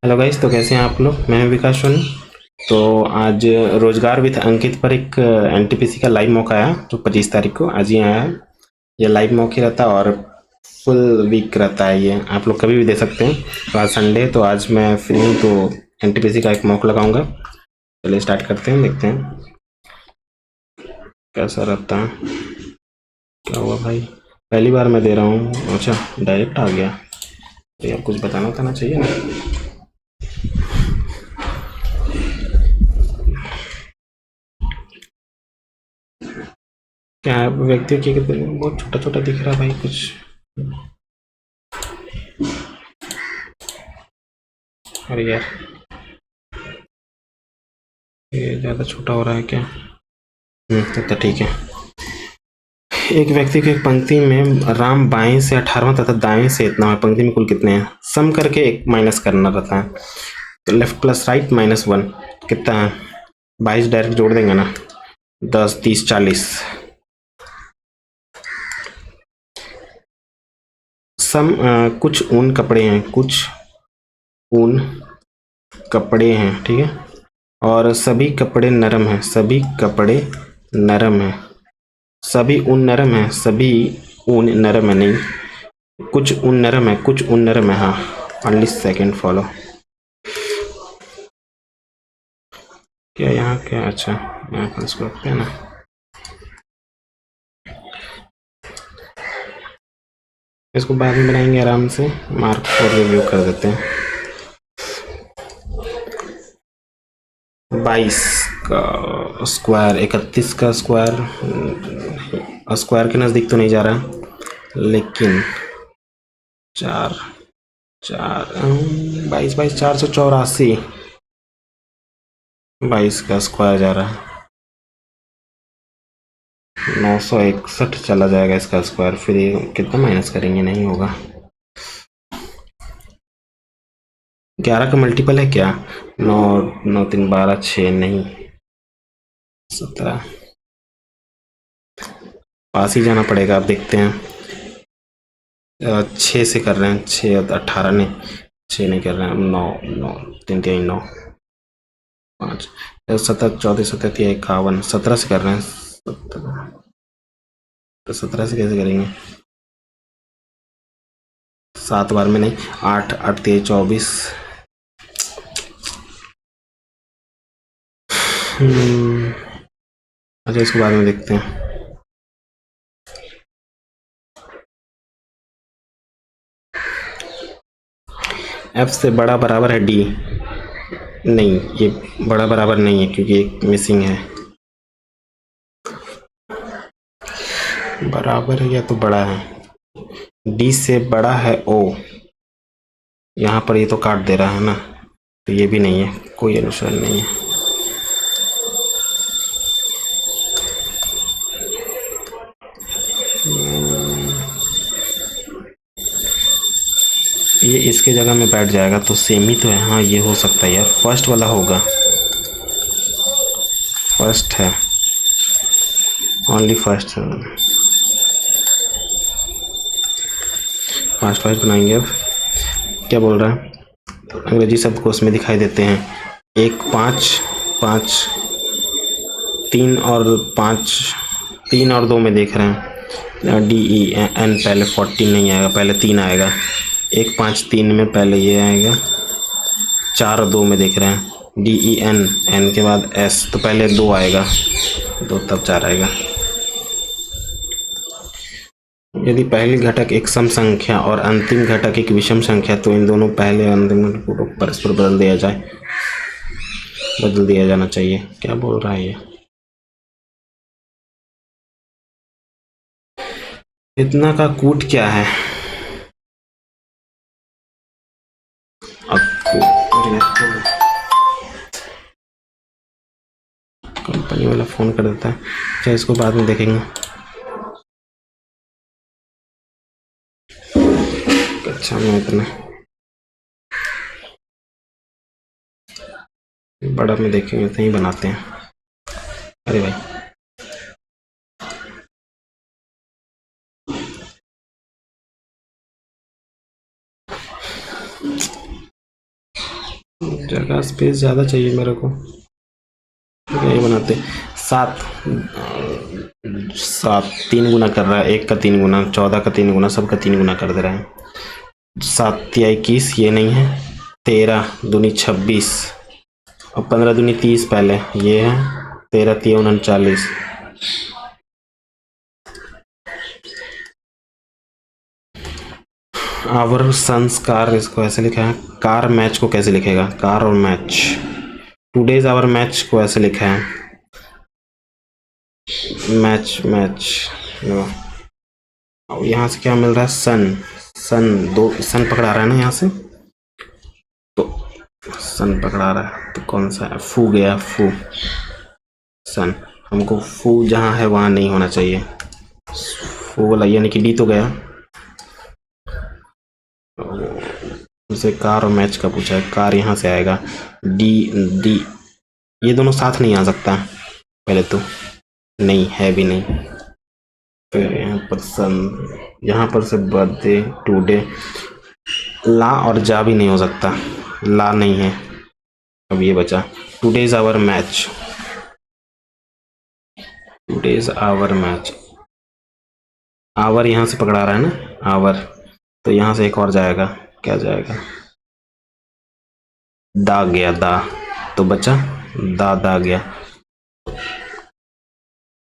Hello guys, तो कैसे हैं आप लोग। मैं हूं विकास सोनी। तो आज रोजगार विद अंकित पर एक एनटीपीसी का लाइव मॉक आया जो 25 तारीख को आज ही आया है। ये लाइव मॉक ही रहता है और फुल वीक रहता है। ये आप लोग कभी भी दे सकते हैं। तो आज संडे है, तो आज मैं फ्री हूँ, तो एनटीपीसी का एक मॉक लगाऊंगा। चलिए स्टार्ट करते हैं, देखते हैं कैसा रहता है। क्या हुआ भाई, पहली बार मैं दे रहा हूँ। अच्छा, डायरेक्ट आ गया। तो यार कुछ बताना था ना, चाहिए ना। क्या है, व्यक्तियों की बहुत छोटा छोटा दिख रहा है भाई कुछ। अरे यार, ये ज़्यादा छोटा हो रहा है क्या। तब तो ठीक है। एक व्यक्ति की एक पंक्ति में राम बाएं से 18वां तथा दाएं से इतना है। पंक्ति में कुल कितने हैं, सम करके एक माइनस करना रहता है। तो लेफ्ट प्लस राइट -1 कितना है, 22 डायरेक्ट जोड़ देंगे ना। 10 30 40। सम कुछ ऊन कपड़े हैं, कुछ ऊन कपड़े हैं, ठीक है। और सभी कपड़े नरम हैं, सभी कपड़े नरम हैं। सभी ऊन नरम है, सभी ऊन नरम है नहीं, कुछ ऊन नरम है, कुछ ऊन नरम है। हाँ, ओनली सेकेंड फॉलो। क्या यहाँ क्या, अच्छा यहाँ पर इसको रखते हैं ना। इसको बाद में बनाएंगे आराम से, मार्क और रिव्यू कर देते हैं। 22 का स्क्वायर, 31 का स्क्वायर। स्क्वायर के नज़दीक तो नहीं जा रहा, लेकिन 4 4 22 22 484। 22 का स्क्वायर जा रहा है 961 चला जाएगा इसका स्क्वायर। फिर ये कितना माइनस करेंगे, नहीं होगा। 11 का मल्टीपल है क्या, 9 9 3 12 6 नहीं, 17। पास ही जाना पड़ेगा, अब देखते हैं। 6 से कर रहे हैं, 6 18 नहीं, 6 नहीं कर रहे हैं, 9 9 3 3 9 5 17 14 17 51 17 से कर रहे हैं। 17, तो 17 से कैसे करेंगे, 7 बार में नहीं। 8 8 3 24। अच्छा, इसको बाद में देखते हैं। एफ से बड़ा बराबर है डी, नहीं ये बड़ा बराबर नहीं है क्योंकि एक मिसिंग है। बराबर है या तो बड़ा है, डी से बड़ा है ओ। यहाँ पर ये तो काट दे रहा है ना, तो ये भी नहीं है, कोई अनुसार नहीं है। ये इसके जगह में बैठ जाएगा तो सेम ही तो है। हाँ, ये हो सकता है यार, फर्स्ट वाला होगा। फर्स्ट है, ओनली फर्स्ट है। फास्ट वाइज बनाएंगे अब। क्या बोल रहा है, अंग्रेजी शब्द को उसमें दिखाई देते हैं। 1 5 5 3 और 5, 3 और 2 में देख रहे हैं। डी ई एन पहले 14 नहीं आएगा, पहले 3 आएगा। 1 5 3 में पहले ये आएगा। 4 और 2 में देख रहे हैं, डी ई एन, एन के बाद एस, तो पहले 2 आएगा, 2 तब 4 आएगा। यदि पहली घटक एक सम संख्या और अंतिम घटक एक विषम संख्या, तो इन दोनों पहले अंतिम घटकों को परस्पर बदल दिया जाना चाहिए। क्या बोल रहा है ये, इतना का कूट क्या है। कंपनी वाला फोन कर देता है। अच्छा, इसको बाद में देखेंगे। अच्छा, मैं इतना बड़ा में देखेंगे, तो ही बनाते हैं। अरे भाई, जगह स्पेस ज़्यादा चाहिए मेरे को, ये बनाते 7 7 3 गुना कर रहा है, 1 का 3 गुना, 14 का 3 गुना, सबका 3 गुना कर दे रहा है। 7 या 21 ये नहीं है, 13 दूनी 26 और 15 दूनी 30 पहले ये है, 13 3 39। आवर सन्स कार, इसको ऐसे लिखा है। कार मैच को कैसे लिखेगा, कार और मैच। टुडेज आवर मैच को ऐसे लिखा है, मैच मैच। यहाँ से क्या मिल रहा है, सन सन, 2 सन पकड़ा रहा है ना यहाँ से, तो सन पकड़ा रहा है तो कौन सा है, फू गया, फू सन। हमको फू जहाँ है वहाँ नहीं होना चाहिए, फू वाला यानी कि डी तो गया। उसे कार और मैच का पूछा है, कार यहाँ से आएगा, डी डी, ये दोनों साथ नहीं आ सकता, पहले तो नहीं है भी नहीं। फिर यहाँ पर सन, यहाँ पर से बर्थडे, टुडे, ला और जा भी नहीं हो सकता, ला नहीं है। अब ये बचा today's our match, today's our match. Our यहाँ से पकड़ा रहा है ना, आवर, तो यहाँ से एक और जाएगा, क्या जाएगा, दा गया, दा तो बचा दा गया,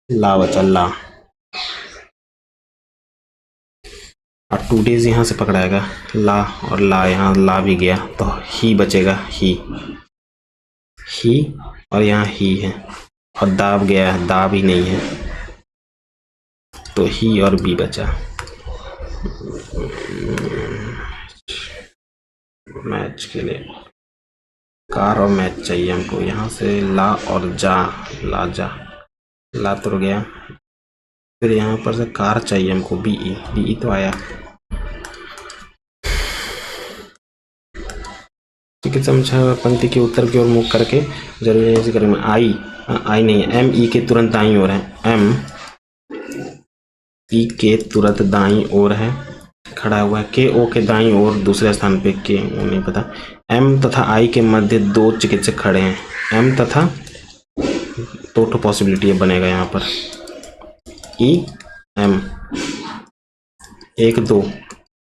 ला बचा, ला। और 2 डेज यहाँ से पकड़ाएगा, ला और ला, यहाँ ला भी गया तो ही बचेगा, ही और यहाँ ही है, और दाब गया है, दा भी नहीं है तो ही और बी बचा। मैच के लिए कार और मैच चाहिए हमको, यहाँ से ला और जा, ला जा, ला तो गया। फिर यहाँ पर से कार चाहिए हमको, बी तो आया। चिकित्सा पंक्ति के उत्तर की ओर मुख करके जरूरी नहीं करेंगे। आई नहीं है, एम ई के तुरंत दाईं ओर है, एम ई के तुरंत दाईं ओर है, खड़ा हुआ है। के ओ के दाईं ओर दूसरे स्थान पे, के वो नहीं पता। एम तथा आई के मध्य 2 चिकित्सक खड़े हैं, एम तथा 2 पॉसिबिलिटी बनेगा यहाँ पर, ई एम 1 2,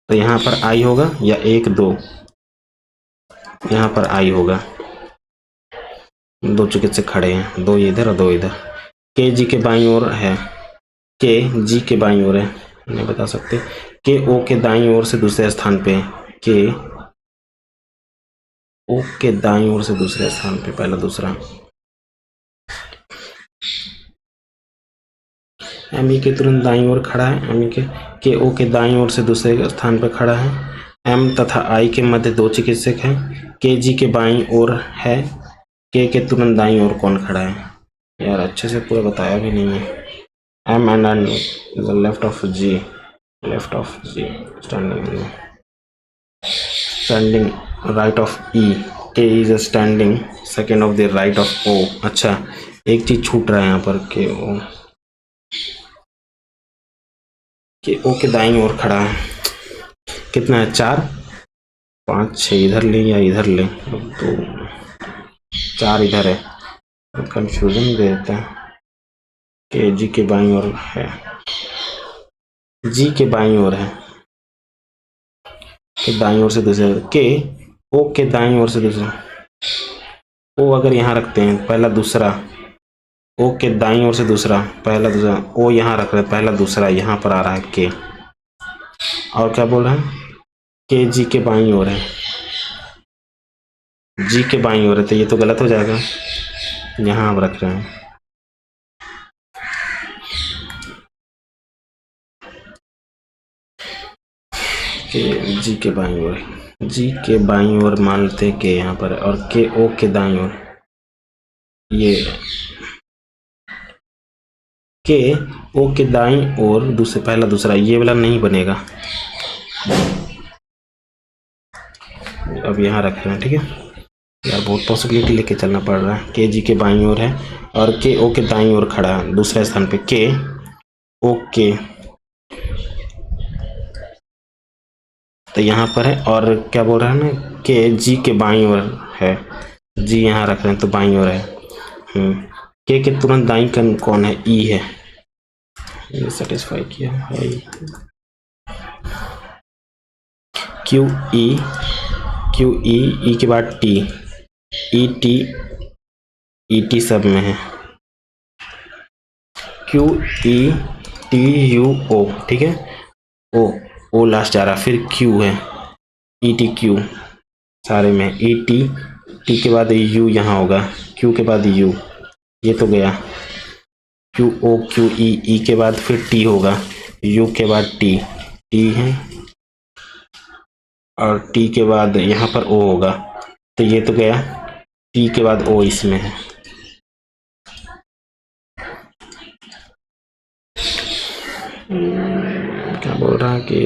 तो यहाँ पर आई होगा या 1 2, यहाँ पर आई होगा। 2 चिकित्सक खड़े हैं, 2 इधर और 2 इधर। के जी के बाईं ओर है, के जी के बाईं ओर है, नहीं बता सकते। के ओ के दाईं ओर से दूसरे स्थान पे, के ओ के दाईं ओर से दूसरे स्थान पे, पहला दूसरा। एम ई के तुरंत दाईं ओर खड़ा है, एम ई के ओ के दाईं ओर से दूसरे स्थान पे खड़ा है। एम तथा आई के मध्य 2 चिकित्सक हैं, के जी के बाईं ओर है, के तुरंत दाईं ओर कौन खड़ा है, यार अच्छे से पूरा बताया भी नहीं है। M and N is left of G, left of G, standing right of E, K is standing second of the right of O. अच्छा एक चीज छूट रहा है यहाँ पर, के ओ के दाईं ओर खड़ा है, कितना है 4 5 6, इधर ले या इधर ले, तो 4 इधर है, कंफ्यूजन दे देता है। के जी के बाईं ओर है, जी के बाईं ओर है, के दाईं ओर से दूसरे, के ओ के दाईं ओर से दूसरा, ओ अगर यहाँ रखते हैं पहला दूसरा, ओ के दाईं ओर से दूसरा, पहला दूसरा, ओ यहाँ रख रहे हैं पहला दूसरा, यहाँ पर आ रहा है के, और क्या बोल रहा है, के जी के बाईं ओर है, जी के बाईं ओर है, तो ये तो गलत हो जाएगा, यहाँ आप रख रहे हैं। के जी के बाईं ओर, जी के बाईं ओर मान लेते हैं के यहाँ पर, और के ओ के दाईं ओर, ये के ओ के दाईं ओर दूसरे, पहला दूसरा, ये वाला नहीं बनेगा, अब यहाँ रख रहे हैं, ठीक है यार, बहुत पॉसिबिलिटी लेके चलना पड़ रहा है। के जी के बाईं ओर है और के ओ के दाईं ओर खड़ा है दूसरे स्थान पे, के ओ के, तो यहाँ पर है, और क्या बोल रहा है ना, के जी के बाईं ओर है, है, जी यहाँ रख रहे हैं तो बाईं ओर है। के तुरंत दाईं कौन है? ई है, ये सेटिस्फाई किया है। क्यू ई के बाद टी, ई टी सब में है। क्यू ई टी यू ओ, ठीक है, ओ लास्ट जा रहा, फिर क्यू है, ई टी क्यू सारे में, ई टी के बाद यू यहाँ होगा, क्यू के बाद यू, ये तो गया, क्यू ओ क्यू ई के बाद फिर टी होगा, यू के बाद टी है, और टी के बाद यहाँ पर ओ होगा, तो ये तो गया, टी के बाद ओ इसमें है। क्या बोल रहा है कि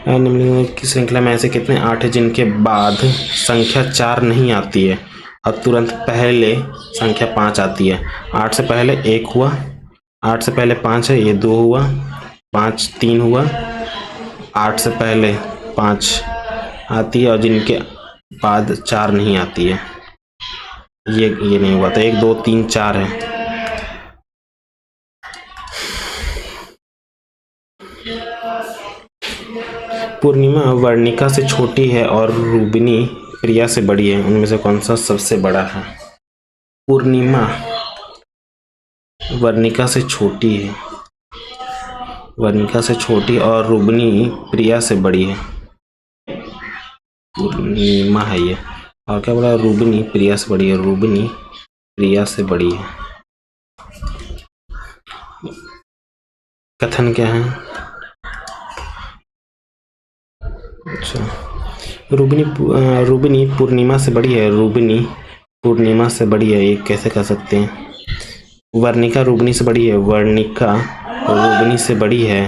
निम्नलिखित की श्रृंखला में ऐसे कितने 8 हैं जिनके बाद संख्या 4 नहीं आती है और तुरंत पहले संख्या 5 आती है? 8 से पहले 1 हुआ, 8 से पहले 5 है, ये 2 हुआ, 5 3 हुआ, 8 से पहले 5 आती है और जिनके बाद 4 नहीं आती है, ये नहीं हुआ, तो 1 2 3 4 है। पूर्णिमा वर्णिका से छोटी है और रूबिनी प्रिया से बड़ी है, उनमें से कौन सा सबसे बड़ा है? पूर्णिमा वर्णिका से छोटी है, वर्णिका से छोटी और रूबिनी प्रिया से बड़ी है। पूर्णिमा है ये, और क्या बोला? रूबिनी प्रिया से बड़ी है, रूबिनी प्रिया से बड़ी है। कथन क्या है? अच्छा, रूबिनी पूर्णिमा से बड़ी है, रूबिनी पूर्णिमा से बड़ी है, ये कैसे कह सकते हैं? वर्णिका रूबिनी से बड़ी है, वर्णिका रूबिनी से बड़ी है,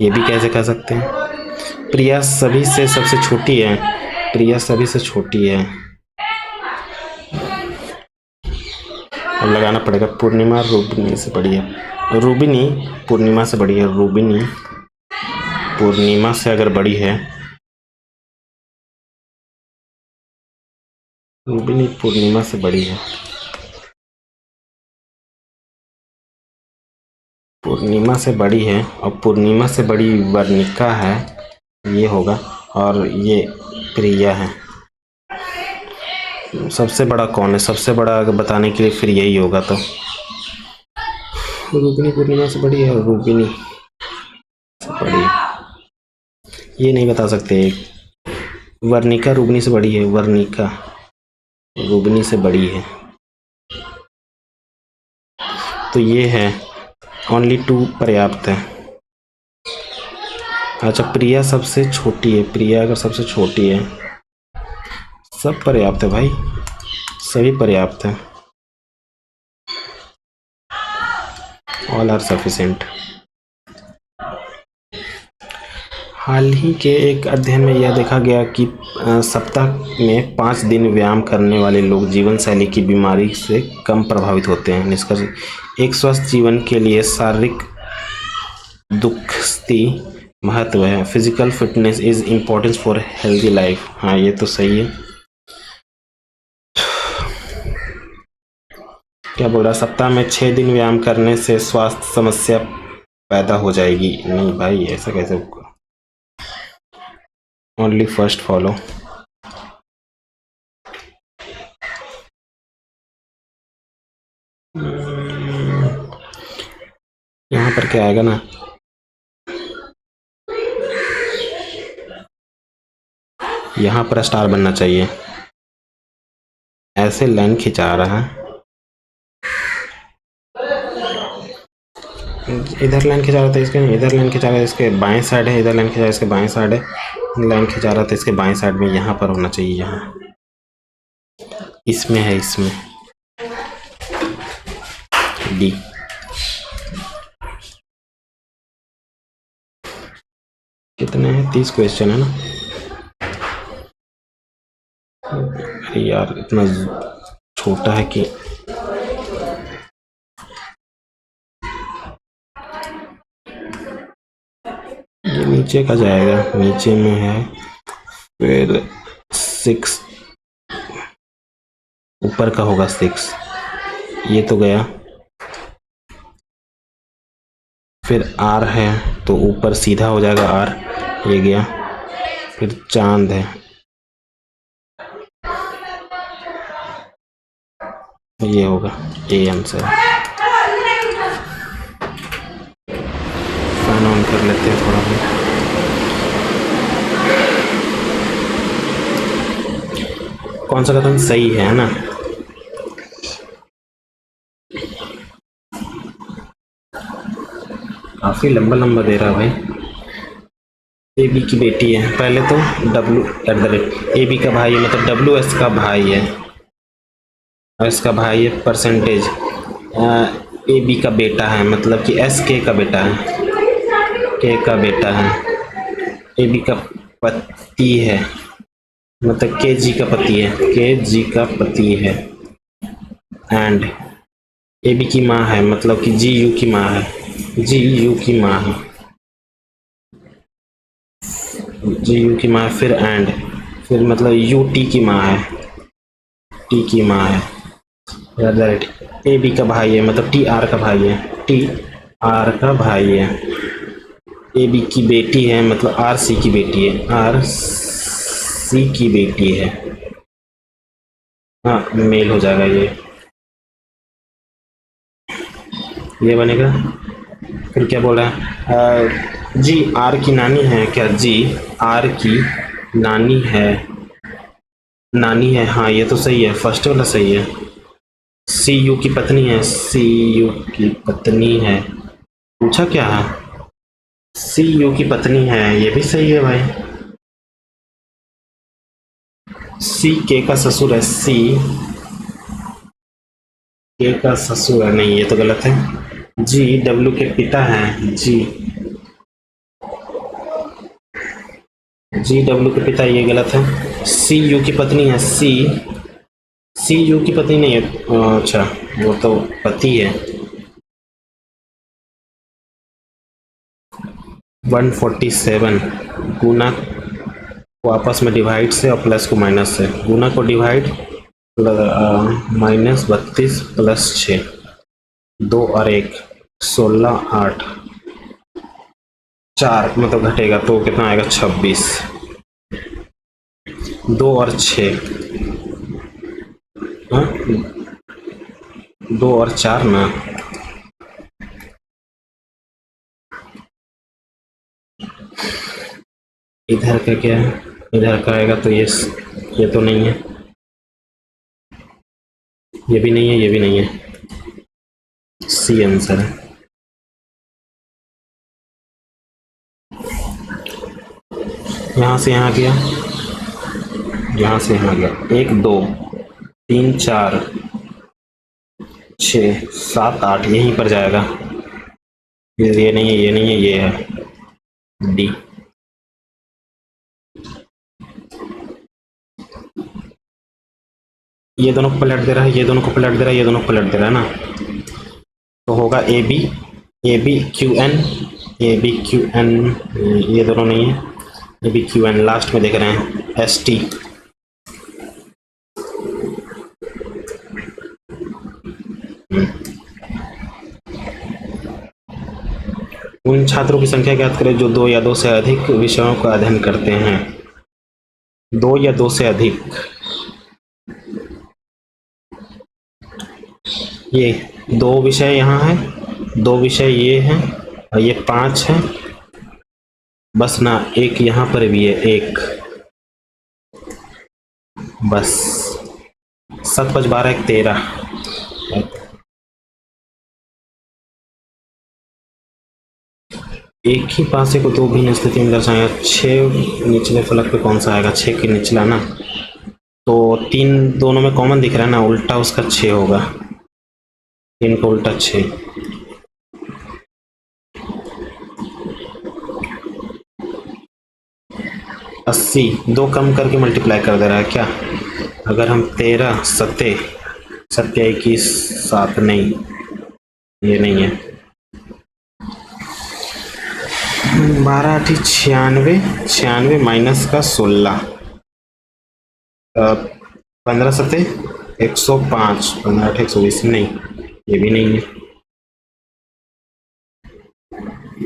ये भी कैसे कह सकते हैं? प्रिया सभी से सबसे छोटी है, प्रिया सभी से छोटी है, अब लगाना पड़ेगा। पूर्णिमा रूबिनी से बड़ी है, रूबिनी पूर्णिमा से बड़ी है, रूबिनी पूर्णिमा से अगर बड़ी है, रूबिनी पूर्णिमा से बड़ी है, पूर्णिमा से बड़ी है और पूर्णिमा से बड़ी वर्णिका है, ये होगा, और ये प्रिया है। सबसे बड़ा कौन है? सबसे बड़ा बताने के लिए फिर यही होगा, तो रूबिनी पूर्णिमा से बड़ी है, रूबिनी से बड़ी है, ये नहीं बता सकते। वर्णिका रूबिनी से बड़ी है, वर्णिका रूबिनी से बड़ी है, तो ये है ओनली 2 पर्याप्त है। अच्छा, प्रिया सबसे छोटी है, प्रिया अगर सबसे छोटी है, सब पर्याप्त है भाई, सभी पर्याप्त है, ऑल आर सफिशिएंट। हाल ही के एक अध्ययन में यह देखा गया कि सप्ताह में 5 दिन व्यायाम करने वाले लोग जीवन शैली की बीमारी से कम प्रभावित होते हैं। निष्कर्ष, एक स्वस्थ जीवन के लिए शारीरिक दुरुस्ती महत्व है। Physical fitness is importance for healthy life. हाँ, ये तो सही है। क्या बोल रहा? सप्ताह में 6 दिन व्यायाम करने से स्वास्थ्य समस्या पैदा हो जाएगी? नहीं भाई, ऐसा कैसे होगा? Only first follow. यहाँ पर क्या आएगा ना, यहाँ पर स्टार बनना चाहिए, ऐसे लाइन खिंचा रहा है, इधर लाइन खिंचा रहा था इसके, इधर लाइन खिंचा रहा था इसके बाएं साइड है, इधर लाइन खिंचा रहा है इसके बाएं साइड है, लाइन खिंचा रहा था इसके बाएं साइड में, यहाँ पर होना चाहिए, यहाँ इसमें है, इसमें डी। कितने हैं? 30 क्वेश्चन है ना? अरे यार, इतना छोटा है कि ये नीचे का जाएगा, नीचे में है, फिर 6 ऊपर का होगा 6, ये तो गया। फिर R है तो ऊपर सीधा हो जाएगा R, ये गया। फिर चांद है, ये होगा ए आंसर। फैन ऑन कर लेते हैं थोड़ा भी। कौन सा कथन सही है ना? काफी लंबा लंबा दे रहा भाई। ए बी की बेटी है, पहले तो W at the rate, A B का भाई है मतलब डब्ल्यू एस का भाई है, और इसका भाई है परसेंटेज। ए बी का बेटा है मतलब कि एस के का बेटा है, के का बेटा है। ए बी का पति है मतलब के जी का पति है, के जी का पति है। एंड ए बी की माँ है मतलब कि जी यू की माँ है, जी यू की माँ है, जी यू की माँ है। फिर एंड, फिर मतलब यू टी की माँ है, टी की माँ है। राइट, ए बी का भाई है मतलब टी आर का भाई है, टी आर का भाई है। ए बी की बेटी है मतलब आर सी की बेटी है, आर सी की बेटी है। हाँ मेल हो जाएगा ये बनेगा। फिर क्या बोला है? जी आर की नानी है क्या? जी आर की नानी है, नानी है, हाँ ये तो सही है, फर्स्ट वाला सही है। सी यू की पत्नी है, सी यू की पत्नी है, पूछा क्या है? सी यू की पत्नी है, ये भी सही है भाई। सी के का ससुर है, सी के का ससुर है, नहीं ये तो गलत है। जी डब्ल्यू के पिता हैं, जी जी डब्ल्यू के पिता, ये गलत है। सी यू की पत्नी है, सी सी यू की पत्नी नहीं है, अच्छा वो तो पति है। 147 गुना को आपस में डिवाइड से और प्लस को माइनस से, गुना को डिवाइड -32 + 6, 2 और 1 16 8 4 मतलब घटेगा तो कितना आएगा? 26। 2 और 6, हाँ 2 और 4 ना, इधर का क्या है? इधर का आएगा तो ये तो नहीं है, ये भी नहीं है, ये भी नहीं है, सी आंसर है। यहाँ से यहाँ गया, यहाँ से यहाँ गया, 1 2 3 4 6 7 8 यहीं पर जाएगा। ये नहीं है, ये नहीं है, ये है डी। ये दोनों को पलट दे रहा है, ये दोनों को पलट दे रहा है, ये दोनों को पलट दे रहा है ना, तो होगा A B Q N, A B Q N, ये दोनों नहीं है, A B Q N, last में देख रहे हैं एस टी। उन छात्रों की संख्या ज्ञात करें जो 2 या 2 से अधिक विषयों का अध्ययन करते हैं। 2 या 2 से अधिक, ये 2 विषय यहाँ है, 2 विषय ये हैं और ये 5 है, बस ना, एक यहाँ पर भी है, एक बस। 7 5 12 1 13, एक ही पासे को 2 भिन्न स्थिति में दर्शाया। 6 निचले फलक पे कौन सा आएगा? 6 के निचला ना, तो 3 दोनों में कॉमन दिख रहा है ना, उल्टा उसका 6 होगा, 3 का उल्टा 6। अस्सी 2 कम करके मल्टीप्लाई कर दे रहा है क्या? अगर हम 13 सत्ते 21 7, नहीं ये नहीं है। 12 8 96, 96 माइनस का 16, 15 सत्ते 105, 15 120 नहीं, ये भी नहीं है।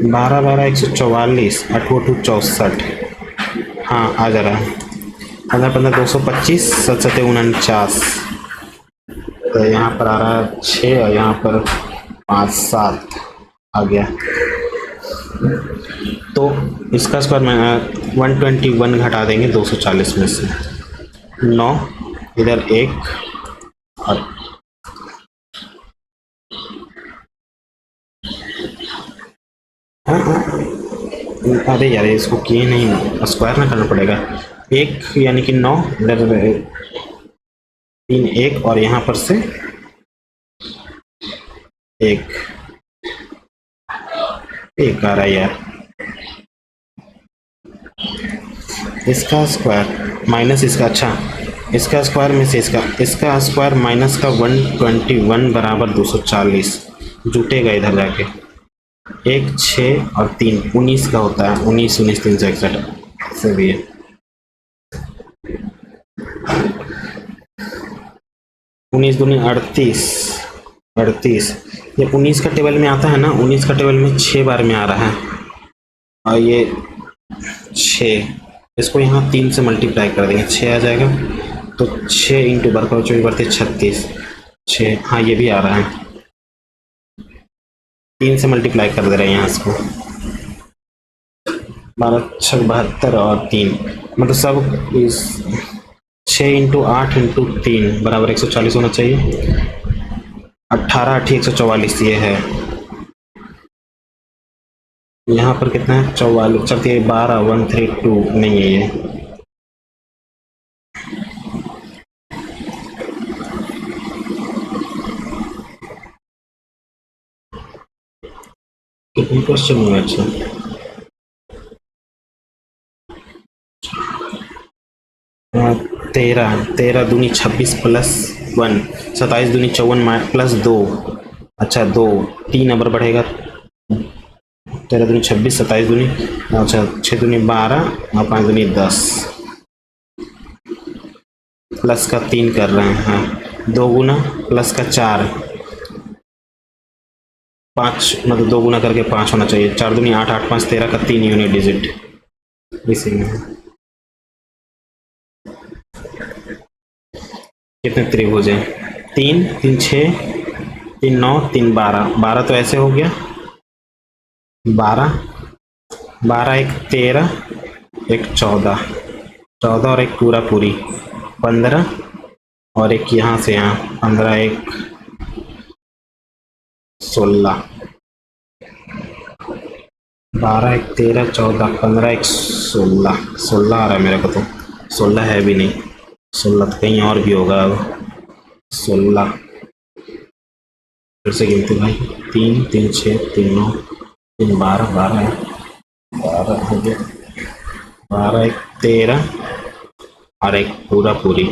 12 12 144, 8 8 64, हाँ आ जा रहा है। 15 15 225, 7 7 49, तो यहाँ पर आ रहा है 6 और यहाँ पर 5 7 आ गया। तो इसका स्क्वायर में 121 घटा देंगे 240 में से, 9 इधर 1 और अरे यार इसको किए नहीं, स्क्वायर ना करना पड़ेगा। 1 यानी कि 9 इधर 3 1 और यहाँ पर से 1 आ रहा है यार। इसका स्क्वायर माइनस इसका, अच्छा इसका स्क्वायर में से इसका स्क्वायर माइनस का 121 बराबर 240 जुटेगा इधर जाके। 1 6 और 3 19 का होता है, 19 19 361 से भी है। उन्नीस दूनी 38 38, ये 19 का टेबल में आता है ना, 19 का टेबल में 6 बार में आ रहा है और ये 6, इसको यहाँ 3 से मल्टीप्लाई कर देंगे, 6 आ जाएगा। तो 6 इंटू बरकर 36, 6, हाँ ये भी आ रहा है, 3 से मल्टीप्लाई कर दे रहे हैं यहाँ इसको। 12 6 72 और 3, मतलब सब इस 6 इंटू 8 इंटू 3 बराबर 140 होना चाहिए। 18 8 144 ये है। यहाँ पर कितना है 44, चलती है 12 132 नहीं है ये। कितने क्वेश्चन हुए? अच्छा 13 दूनी 26 प्लस 1, 27 दूनी 54 प्लस 2, अच्छा 2 3 नंबर बढ़ेगा। 13 दूनी 26, 27 दूनी, अच्छा 6 दूनी 12 और 5 दूनी 10, प्लस का 3 कर रहे हैं, हाँ 2 गुना प्लस का 4, 5 मतलब 2 गुना करके 5 होना चाहिए। 4 दूनी 8 8 5 13 का 3 यूनिट डिजिट इसी में। कितने त्रिभुज हैं? 3 3 6 3 9 3 12, 12 तो ऐसे हो गया, 12 12 1 13 1 14 14 और एक पूरा पूरी 15 और एक यहाँ से यहाँ 15 1 16, 12 1 13 14 15 1 16, 16 आ रहा है मेरे को, तो 16 है भी नहीं, 16 तो कहीं और भी होगा। अब 16 फिर से गिनती भाई, 3 3 6 3 9 3 12 12 12 हो गया, 12 1 13 और एक पूरा पूरी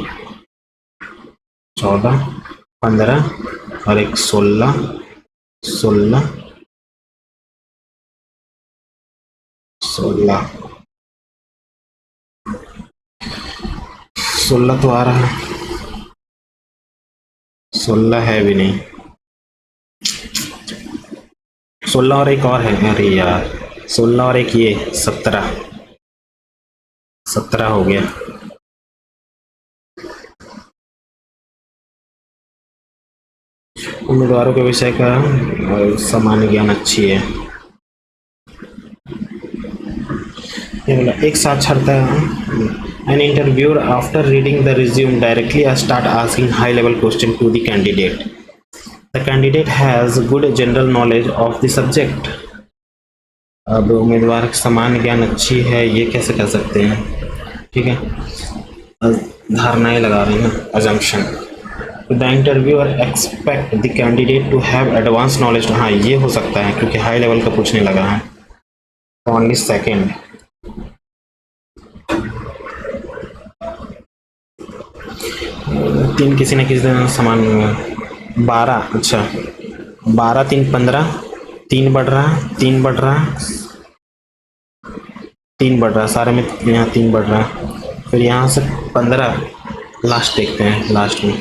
14 15 और एक 16 16 16 16 तो आ रहा है, 16 है भी नहीं, 16 और एक और है, अरे यार 16 और एक ये 17 17 हो गया। उम्मीदवारों के विषय का सामान्य ज्ञान अच्छी है। ये बोला एक साक्षरता, an interviewer after reading the resume directly start asking high level question to the candidate. The candidate has good general knowledge of the subject. अब उम्मीदवार की सामान्य ज्ञान अच्छी है, ये कैसे कर सकते हैं? ठीक है, धारणाएं लगा रहे हैं, assumption. The interviewer expect the candidate to have advanced knowledge. हाँ ये हो सकता है क्योंकि हाई लेवल का पूछने लगा है। Only second. तीन किसी न किसी दिन समान 12, अच्छा 12 3 15, 3 बढ़ रहा 3 बढ़ रहा 3 बढ़ रहा, सारे में यहाँ 3 बढ़ रहा, फिर यहाँ से 15 लास्ट देखते हैं, लास्ट में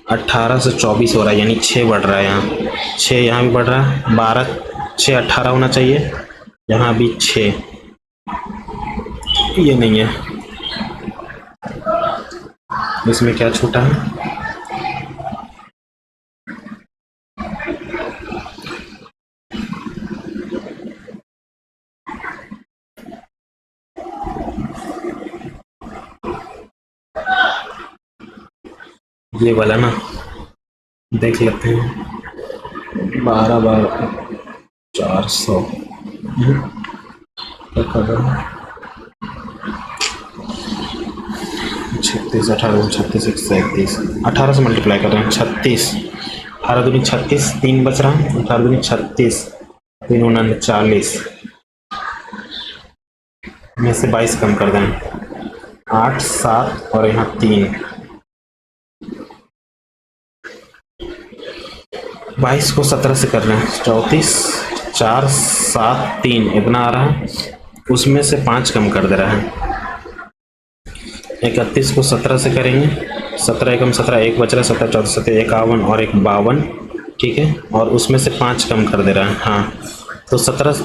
18 से 24 हो रहा है, यानी 6 बढ़ रहा है यहाँ, 6 यहाँ भी बढ़ रहा है, 12 6 18 होना चाहिए, यहाँ भी 6, ये नहीं है, इसमें क्या छूटा है, ये वाला ना, देख लेते हैं, 12 12 400 क्या कर रहा है, 36 18 36 131, 18 से मल्टीप्लाई कर रहे हैं, 36, 18 दूनी 36, 3 बच रहा है, 18 दूनी 36, 3 39, में से 22 कम कर दें, 8 7 और यहाँ 3, 22 को 17 से कर रहे हैं, 34 4 7 3 इतना आ रहा है, उसमें से 5 कम कर दे रहा है, 31 को 17 से करेंगे, 17 एकम 17 1 बच रहा है, 17 14 17 51 और 1 52, ठीक है, और उसमें से 5 कम कर दे रहा है, हाँ तो 17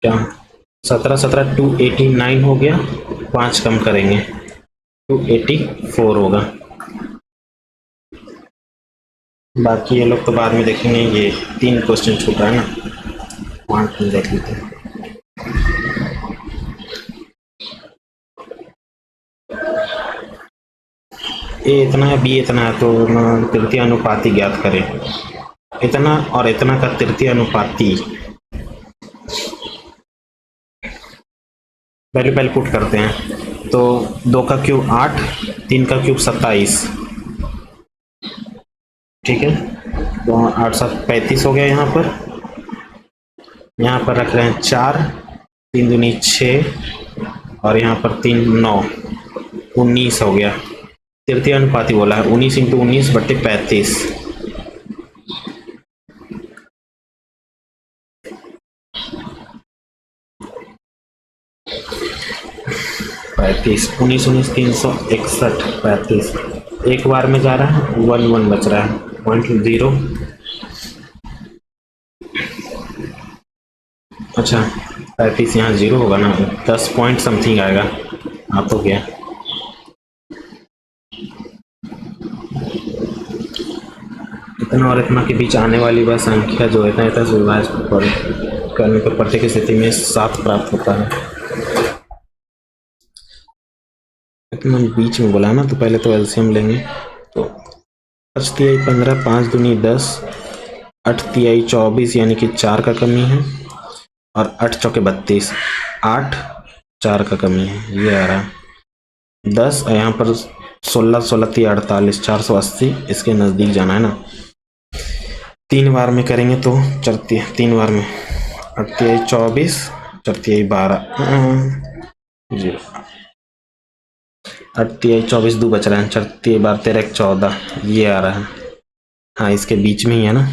क्या 17 17 289 हो गया, 5 कम करेंगे 284 होगा, बाकी ये लोग तो बाद में देखेंगे, ये 3 क्वेश्चन छूट रहा है ना, वहाँ देख लेते हैं। ए इतना है, बी इतना है, तो तृतीय अनुपाती ज्ञात करें, इतना और इतना का तृतीय अनुपाती, पहले पुट करते हैं, तो 2 का क्यूब 8, 3 का क्यूब 27, ठीक है, तो 8 7 35 हो गया, यहाँ पर रख रहे हैं 4, 3 दूनी 6 और यहाँ पर 3 9, 19 हो गया, तृतीय अनुपाती बोला है, 19 × 19 बटे 35, 35 19 19 361 35, एक बार में जा रहा है, 1 1 बच रहा है, 1 2 0, अच्छा 35 यहाँ 0 होगा ना, 10 पॉइंट समथिंग आएगा, आप तो क्या इतना और इतना के बीच आने वाली वह संख्या जो है इतना से विभाजित करने पर प्रत्येक स्थिति में 7 प्राप्त होता है, इतना बीच में बोला ना, तो पहले तो एलसीएम लेंगे, तो 5 तिहाई 15, 5 दूनी 10, 8 तिहाई 24 यानी कि 4 का कमी है, और 8 चौके 32, 8 4 का कमी है, ये आ रहा है 10, और यहाँ पर 16 16 तिहाई 48, 480, इसके नज़दीक जाना है ना, 3 बार में करेंगे तो 3 बार में 8 तिहाई 24, 4 तिहाई 12 0, 8 तिहाई 24 2 बच रहा है, 4 तिहाई 12 13 14, ये आ रहा है, हाँ इसके बीच में ही है ना,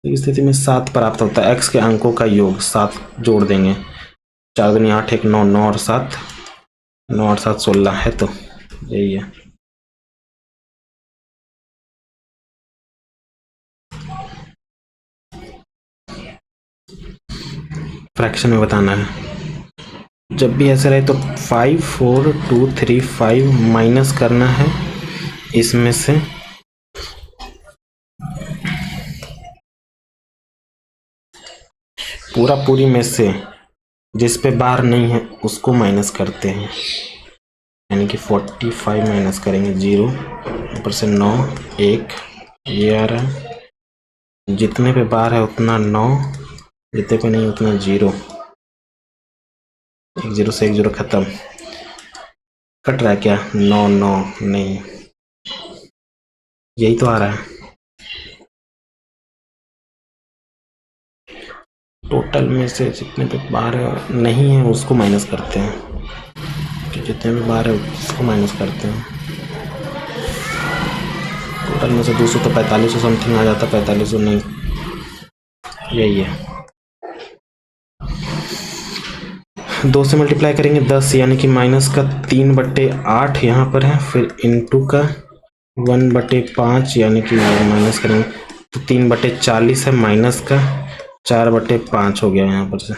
इस स्थिति में 7 प्राप्त होता है, x के अंकों का योग 7 जोड़ देंगे, 4 दूनी 8 1 9 9 और 7 9 और 7 16 है, तो यही है, फ्रैक्शन में बताना है, जब भी ऐसा रहे तो 5 4 2 3 5 माइनस करना है, इसमें से पूरी में से जिस पे बार नहीं है उसको माइनस करते हैं, यानी कि 45 माइनस करेंगे 0, ऊपर से 9 1, ये आ रहा है, जितने पे बार है उतना 9, जितने पे नहीं उतना 0, 1 0 से 1 0 खत्म, कट रहा है क्या, 9 9 नहीं, यही तो आ रहा है, टोटल में से जितने पे बार नहीं है उसको माइनस करते हैं, तो जितने पे बार है उसको माइनस करते हैं, टोटल में से 200 तो 4500 समथिंग आ जाता, 4500 नहीं, यही है, 2 से मल्टीप्लाई करेंगे 10, यानी कि माइनस का 3/8 यहाँ पर है, फिर इनटू का 1/5 यानी कि माइनस करेंगे तो 3/40 है, माइनस का 4/5 हो गया यहाँ पर से।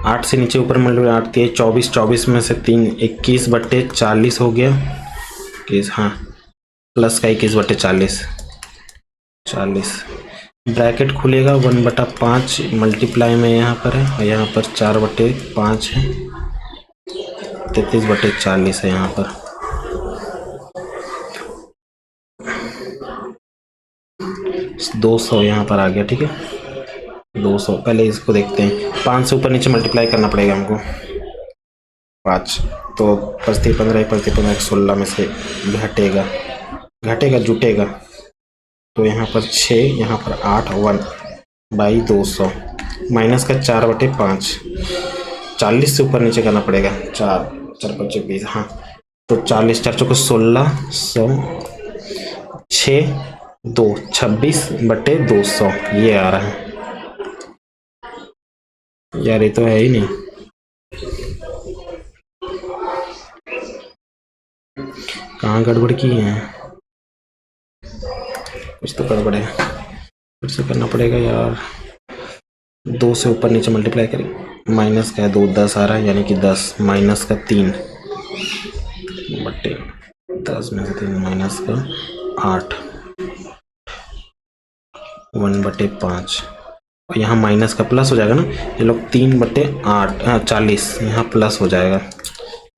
8 से नीचे ऊपर मल्टीप्लाई 8 3 24, 24 में से 3 21/40 हो गया। हाँ, प्लस का 21/40 40 ब्रैकेट खुलेगा 1/5 मल्टीप्लाई में यहाँ पर है, और यहाँ पर 4/5 है, 33/40 है यहाँ पर। दो 200 यहाँ पर आ गया। ठीक है, 200। पहले इसको देखते हैं, 5 से ऊपर नीचे मल्टीप्लाई करना पड़ेगा हमको। 5 तो 5 15 15 16 में से घटेगा जुटेगा तो यहाँ पर 6, यहाँ पर 8 1/200 माइनस का 4/5 40 से ऊपर नीचे करना पड़ेगा। 4 4 5 20, हाँ तो 40 4 चौके 16 100 6 2 26/200 ये आ रहा है यार, ये तो है ही नहीं। कहाँ गड़बड़ की है, कुछ तो गड़बड़ है, फिर से करना पड़ेगा यार। 2 से ऊपर नीचे मल्टीप्लाई करें, माइनस का है 2 10 आ रहा है, यानी कि 10 माइनस का 3/10 में से 3 माइनस का 8 1/5 और यहाँ माइनस का प्लस हो जाएगा ना, ये लोग 3/8 40 यहाँ प्लस हो जाएगा,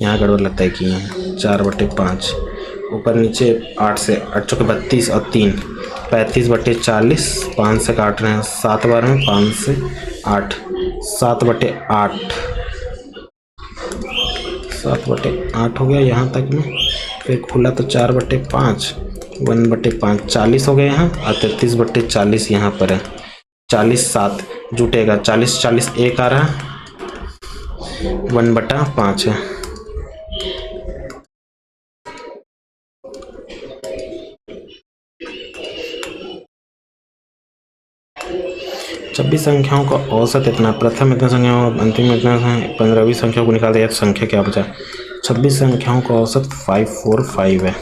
यहाँ गड़बड़ लगता है कि यहाँ 4/5 ऊपर नीचे 8 से 8 चौके 32 और 3 35/40 5 से काट रहे हैं 7 बार में 5 से 8 7/8 7/8 हो गया यहाँ तक में। फिर खुला तो 4/5 1/5 40 हो गया यहाँ, और 33/40 यहाँ पर है। 40 7 जुटेगा, 40 40 1 आ रहा है, 1/5 है। छब्बीस संख्याओं का औसत इतना, प्रथम इतना संख्याओं अंतिम इतना है, 15वीं संख्याओं को निकाल दिया तो संख्या क्या बचा। 26 संख्याओं का औसत 545 है।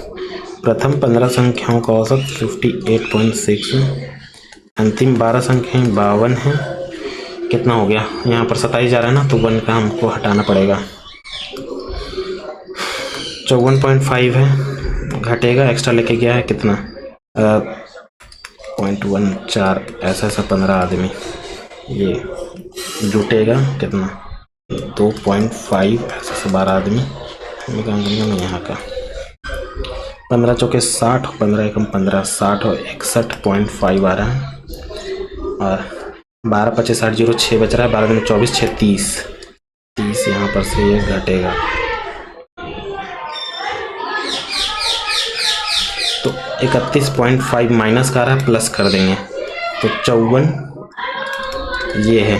प्रथम 15 संख्याओं का औसत 58.6 है। अंतिम 12 संख्याएं 52 है। कितना हो गया, यहाँ पर 27 जा रहा है ना, तो 1 का हमको हटाना पड़ेगा। 54.5 है, घटेगा, एक्स्ट्रा लेके गया है कितना 0.14 ऐसा 15 आदमी, ये जुटेगा कितना 2.5 ऐसा 12 आदमी में यहाँ का 15 चौके 60 15 एकम 15 60 और 61.5 आ रहा है, और 12 25 60 0 6 बच रहा है, 12 में 24 6 30 यहाँ पर से ये घटेगा तो 31.5 माइनस का आ रहा है, प्लस कर देंगे तो 54 ये है,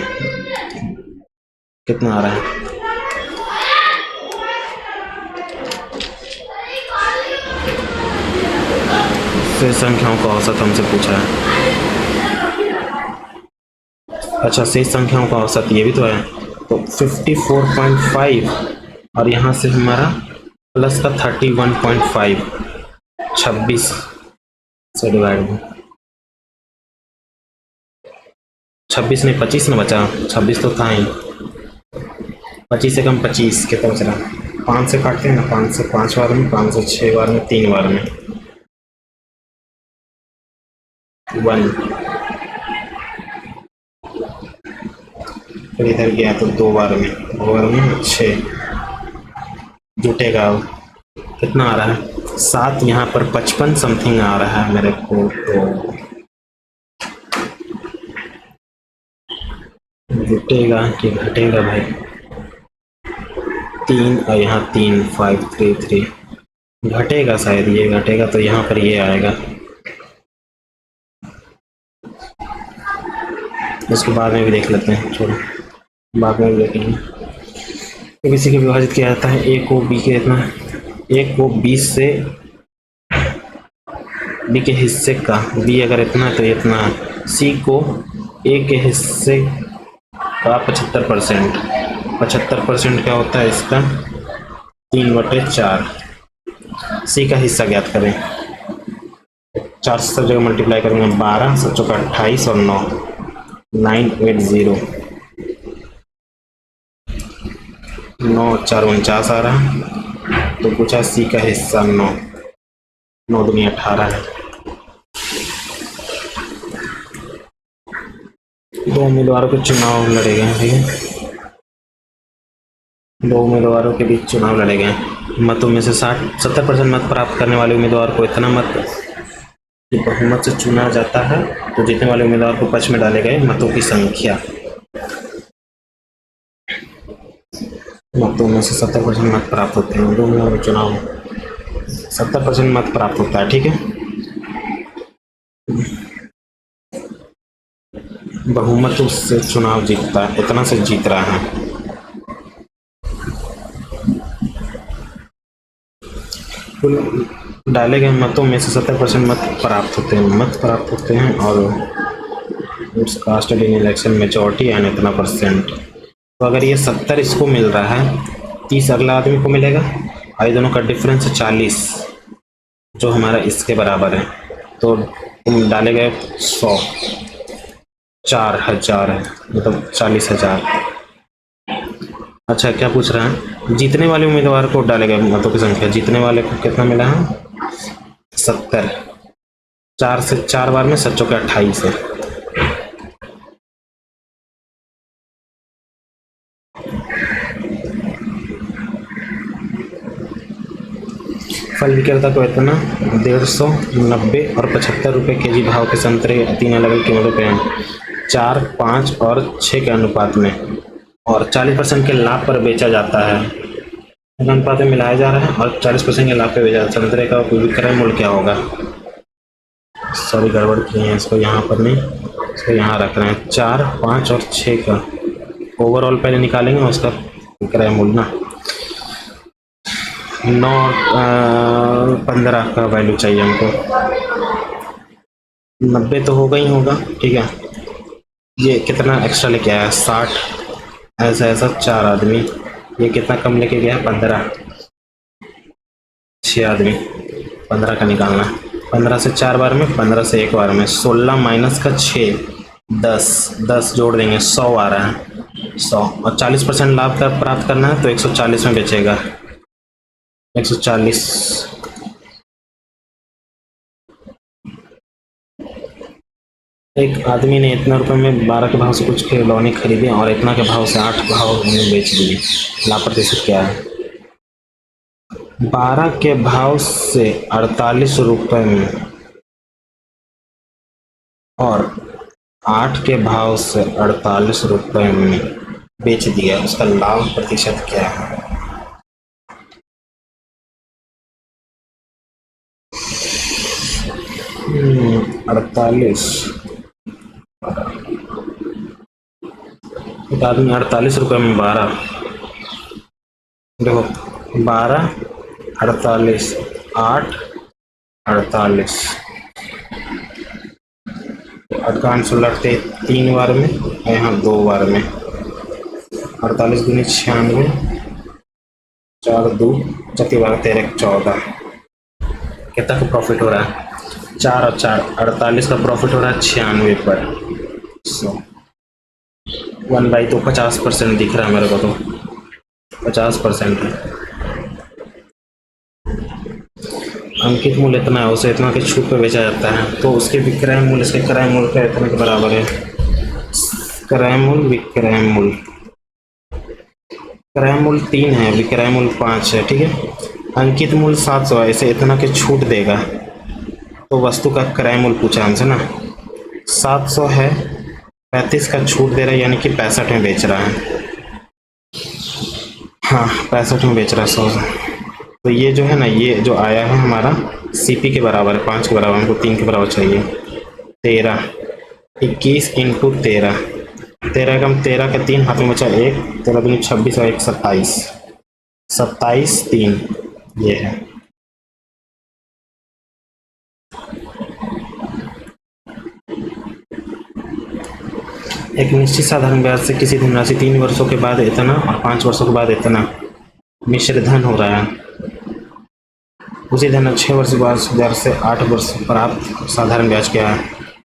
कितना आ रहा है शेष संख्याओं का औसत हमसे पूछा है। अच्छा, शेष संख्याओं का औसत ये भी तो है, तो 54.5 और यहाँ से हमारा प्लस का 31.5 26 से डिवाइड में 26 नहीं 25 ना बचा, 26 तो था ही, 25 से कम 25 कितना बच रहा, 5 से काटते हैं ना, 5 से 5 बार में, 5 से 6 बार में, 3 बार में 1, फिर इधर गया तो 2 बार में 6 जुटेगा, कितना आ रहा है 7, यहाँ पर 55 समथिंग आ रहा है मेरे को, तो जुटेगा कि घटेगा भाई 3 और यहाँ 3 5 3 3 घटेगा, शायद ये घटेगा, तो यहाँ पर ये आएगा, इसको बाद में भी देख लेते हैं, छोड़ो बाद में भी देखेंगे। तो इसी के विभाजित किया जाता है, ए को बी के इतना, ए को 20 से बी के हिस्से का, बी अगर इतना है तो इतना, सी को ए के हिस्से का 75%, 75% क्या होता है इसका 3/4, सी का हिस्सा ज्ञात करें। 4 से सब जगह मल्टीप्लाई करेंगे, 12 7 चौका 28 और 9 980, 9 4 49 आ रहा है। तो पूछा सी का हिस्सा 9, 9 दूनी 18 है। दो उम्मीदवारों के चुनाव लड़े गए, ठीक है, दो उम्मीदवारों के बीच चुनाव लड़े गए। मतों में से 70% मत प्राप्त करने वाले उम्मीदवार को इतना मत कि बहुमत से चुना जाता है, तो जीतने वाले उम्मीदवार को पक्ष में डाले गए मतों की संख्या। मतों में से 70% मत प्राप्त होते हैं, दो उम्मीदवारों चुनाव 70% मत प्राप्त होता है, ठीक है। बहुमत से चुनाव जीतता है, इतना से जीत रहा है। डाले गए मतों में से 70% मत प्राप्त होते हैं और its caste in election majority and इतना परसेंट। तो अगर ये 70 इसको मिल रहा है, 30 अगला आदमी को मिलेगा, और दोनों का डिफरेंस 40 जो हमारा इसके बराबर है। तो डाले गए 100, 4000 है, मतलब 40,000। अच्छा, क्या पूछ रहा है, जीतने वाले उम्मीदवार को डाले गए मतों की संख्या। जीतने वाले को कितना मिला है, 70, 4 से 4 बार में 7 चौके 28 है। फल विक्रेता को इतना 150, 90 और 75 रुपये केजी भाव के संतरे 3 अलग अलग कीमतों पे हैं, 4, 5 और 6 के अनुपात में, और 40% के लाभ पर बेचा जाता है। अनुपात में मिलाया जा रहा है और 40% के लाभ पे बेचा जाता है। संतरे का विक्रय मूल्य क्या होगा? सॉरी, गड़बड़ किए हैं, इसको यहाँ पर नहीं, इसको यहाँ रख रहे हैं। 4, 5 और 6 का ओवरऑल पहले निकालेंगे, उसका विक्रय मूल्य ना 15 का वैल्यू चाहिए हमको। 90 तो होगा ही होगा, ठीक है। ये कितना एक्स्ट्रा लेके आया, 60, ऐसा 4 आदमी। ये कितना कम लेके गया, 15, 6 आदमी, 15 का निकालना है। 15 से 4 बार में, 15 से 1 बार में, 16 माइनस का 6, 10 जोड़ देंगे, 100 आ रहा है, 100। और 40% लाभ का प्राप्त करना है तो 140 में बेचेगा, 140। एक आदमी ने इतना रुपए में 12 के भाव से कुछ खिलौने खरीदे और इतना के भाव से 8 भाव में बेच दिए। लाभ प्रतिशत क्या है? 12 के भाव से 48 रुपए में और 8 के भाव से 48 रुपए में बेच दिया, उसका लाभ प्रतिशत क्या है? अड़तालीस, एक आदमी 48 रुपए में 12, देखो 12, 48, 8, 48, 8 का आंसर लड़ते 3 बार में, यहाँ 2 बार में। 48 दूनी 96, 4 2 चौथी बार 13 14। कितना का प्रॉफिट हो रहा है? 4 और 4, 48 का प्रॉफिट हो रहा है 96 पर। 1/2 50% दिख रहा है मेरे को, तो 50% है। अंकित मूल्य इतना है, उसे इतना के छूट पे बेचा जाता है, तो उसके विक्रय मूल्य इसके क्रय मूल्य का इतने के बराबर है। क्रय मूल्य, विक्रय मूल्य, क्रय मूल्य 3 है, विक्रय मूल्य 5 है, ठीक है। अंकित मूल्य 700 है, इसे इतना के छूट देगा, तो वस्तु का क्रय मूल्य पूछा हमसे ना। 700 है, 35 का छूट दे रहा है, यानी कि 65 में बेच रहा है। हाँ, 65 में बेच रहा है 100 से। तो ये जो है ना, ये जो आया है हमारा सीपी के बराबर है, 5 के बराबर, हमको 3 के बराबर चाहिए। 13, 21 इंटू 13, 13 कम 13 का 3 हाथ में बचा 1, 13 दूनी 26 और 1 27, 27 3, ये है। एक निश्चित साधारण ब्याज से किसी धनराशि 3 वर्षों के बाद इतना और 5 वर्षों के बाद इतना मिश्र धन हो रहा है। उसी तरह 6 वर्ष बाद ब्याज से 8 वर्ष प्राप्त साधारण ब्याज क्या है?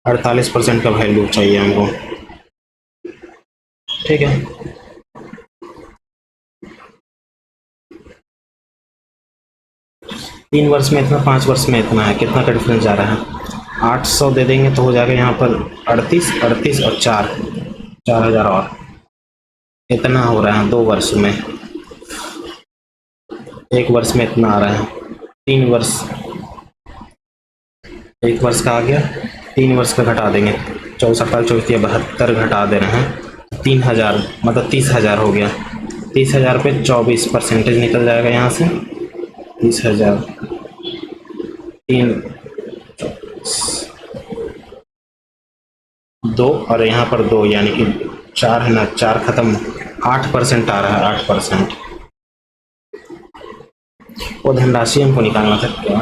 48% का वैल्यू चाहिए हमको। ठीक है, तीन वर्ष में इतना, 5 वर्ष में इतना है, कितना का डिफरेंस जा रहा है? 800 दे देंगे तो हो जाएगा यहाँ पर 38 और 4000 और इतना हो रहा है 2 वर्ष में। 1 वर्ष में इतना आ रहा है। 3 वर्ष, 1 वर्ष का आ गया, 3 वर्ष का घटा देंगे, 24 24 72 घटा दे रहे हैं, 3000 मतलब 30,000 हो गया। 30,000 पे 24% निकल जाएगा यहाँ से। 30,000 3 2 और यहाँ पर 2 यानी कि 4 है ना, 4 खत्म, 8% आ रहा है, 8%। वो धनराशि हमको निकालना था, क्या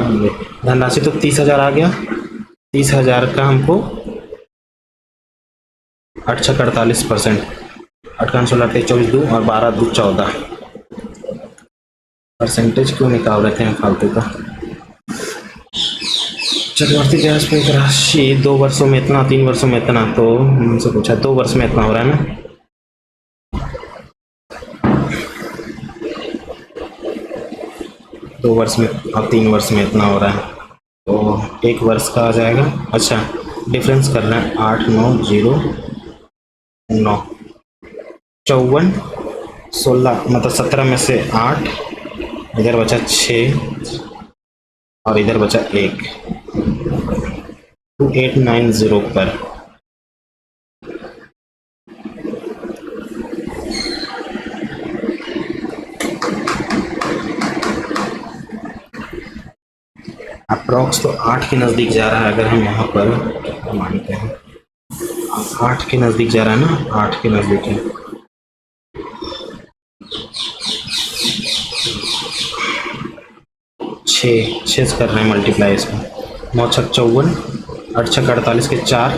धनराशि? तो 30,000 आ गया। 30,000 का हमको 8 6 48%, 8 का 16 24 2 और 12 2 14 परसेंटेज क्यों निकाल रहे थे हम फालतू का? चक्रवर्ती ब्याज पे एक राशि 2 वर्षों में इतना, 3 वर्षों में इतना, तो हमसे पूछा 2 वर्ष में इतना हो रहा है ना। दो वर्ष में और 3 वर्ष में इतना हो रहा है, तो 1 वर्ष का आ जाएगा। अच्छा, डिफरेंस करना है 8 9 0 9 54 16 मतलब 17 में से 8, इधर बचा 6 और इधर बचा 1, 2890 पर। अप्रॉक्स तो 8 के नज़दीक जा रहा है। अगर हम यहाँ पर मानते हैं 8 के नज़दीक जा रहा है ना, 8 के नज़दीक है। छः से कर रहे हैं मल्टीप्लाई इसमें, 9 छक 54, 8 छक 48 के 4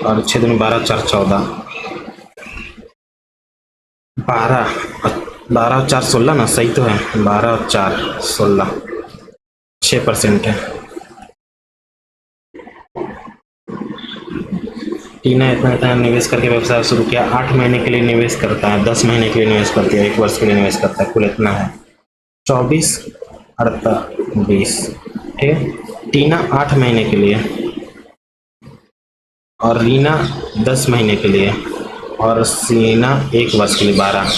और 6 दूनी 12 4 14, 12 और 4 16 ना, सही तो है, 12 और 4 16, 6% है। टीना इतना निवेश करके व्यवसाय शुरू किया। 8 महीने के लिए निवेश करता है, 10 महीने के लिए निवेश करती है, 1 वर्ष के लिए निवेश करता है, कुल इतना है 24 48 20। ठीक है, टीना 8 महीने के लिए और रीना 10 महीने के लिए और सीना 1 वर्ष के लिए 12।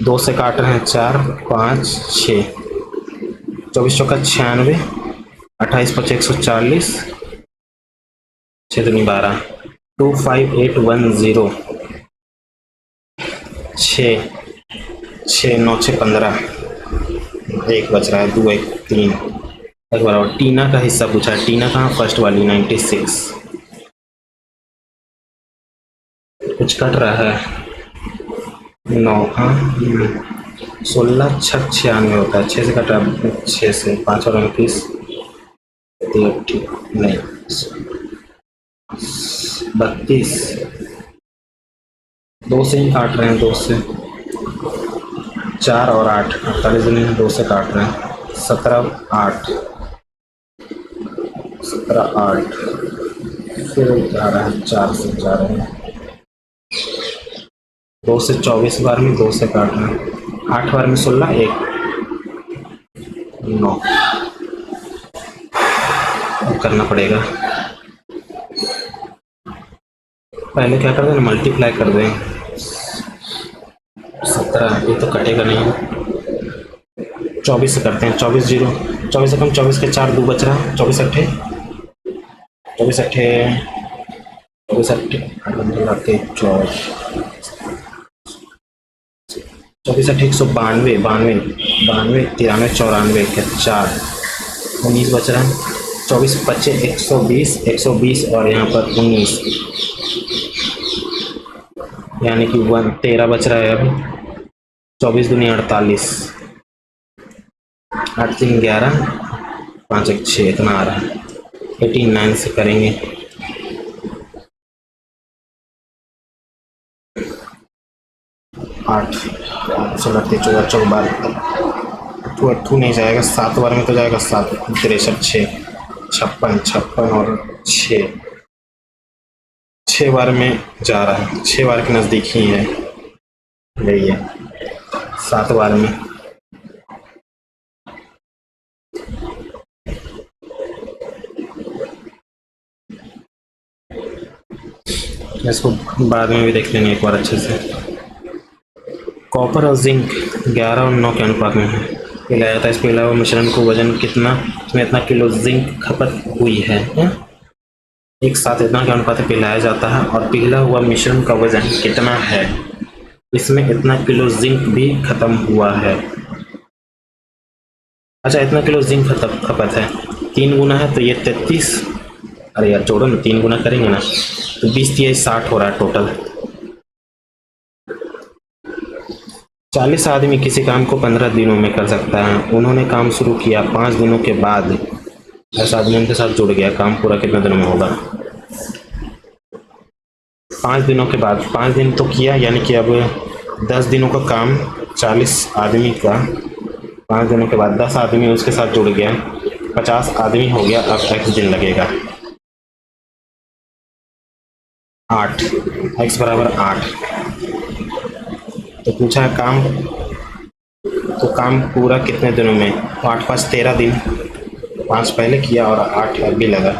2 से काट रहे हैं 4 5 6, 24 चौका 96, 28 5 140, 6 दूनी 12, 25810, 6 9 6 15, 1 बच रहा है, 2 1 3 एक बराबर। टीना का हिस्सा पूछा है, टीना कहाँ? फर्स्ट वाली 96। कुछ कट रहा है 9, हाँ 16 छक 96 होता है, 6 से कटा 6 से 5 और 29 ठीक नहीं 32, 2 से ही काट रहे हैं, 2 से 4 और 8, 48 दिन 2 से काट रहे हैं, 17 8 17 8 फिर जा रहा है 4 से जा रहे हैं, 2 से 24 बार में 2 से काट रहे हैं, 8 बार में 16 1 9 करना पड़ेगा। पहले क्या कर दें, मल्टीप्लाई कर दें, 17 ये तो कटेगा नहीं, 24 से करते हैं, 24 0, 24 से कम 24 के 4 2 बच रहा है, 24 अट्ठे 24 अट्ठे 24 अट्ठे 24 अट्ठे 192 92 92 93 94 के 4 19 बच रहा है, 24 25 120 और यहाँ पर 19 यानी कि 13 बच रहा है अभी, 24 दूनी 48, 8 3 11 5 1 6 इतना आ रहा है। 89 से करेंगे, 8 16 14 14 12 अट्ठू नहीं जाएगा, 7 बार में तो जाएगा। 7 63 6 56 56 और 6 6 बार में जा रहा है। 6 बार के नज़दीक ही है, यही है 7 बार में। इसको बाद में भी देख लेंगे एक बार अच्छे से। कॉपर और जिंक 11 और 9 के अनुपात में है पिलाया जाता है। इसके अलावा मिश्रण को वजन कितना, इसमें इतना किलो जिंक खपत हुई है। एक साथ इतना के अनुपात में पिलाया जाता है और पिघला हुआ मिश्रण का वजन कितना है, इसमें इतना किलो जिंक भी खत्म हुआ है। अच्छा, इतना किलो जिंक खपत है, 3 गुना है तो ये 33। अरे यार जोड़ो ना, 3 गुना करेंगे ना तो 20 3 60 हो रहा है टोटल। 40 आदमी किसी काम को 15 दिनों में कर सकता है। उन्होंने काम शुरू किया 5 दिनों के बाद, ऐसा आदमी उनके साथ जुड़ गया, काम पूरा कितने दिनों में होगा? 5 दिनों के बाद। 5 दिन तो किया, यानी कि अब 10 दिनों का काम 40 आदमी का, 5 दिनों के बाद 10 आदमी उसके साथ जुड़ गया, 50 आदमी हो गया। अब x दिन लगेगा 8, x बराबर 8। तो पूछा है काम, तो काम पूरा कितने दिनों में? 8 5 13 दिन, 5 पहले किया और 8 अभी लगा।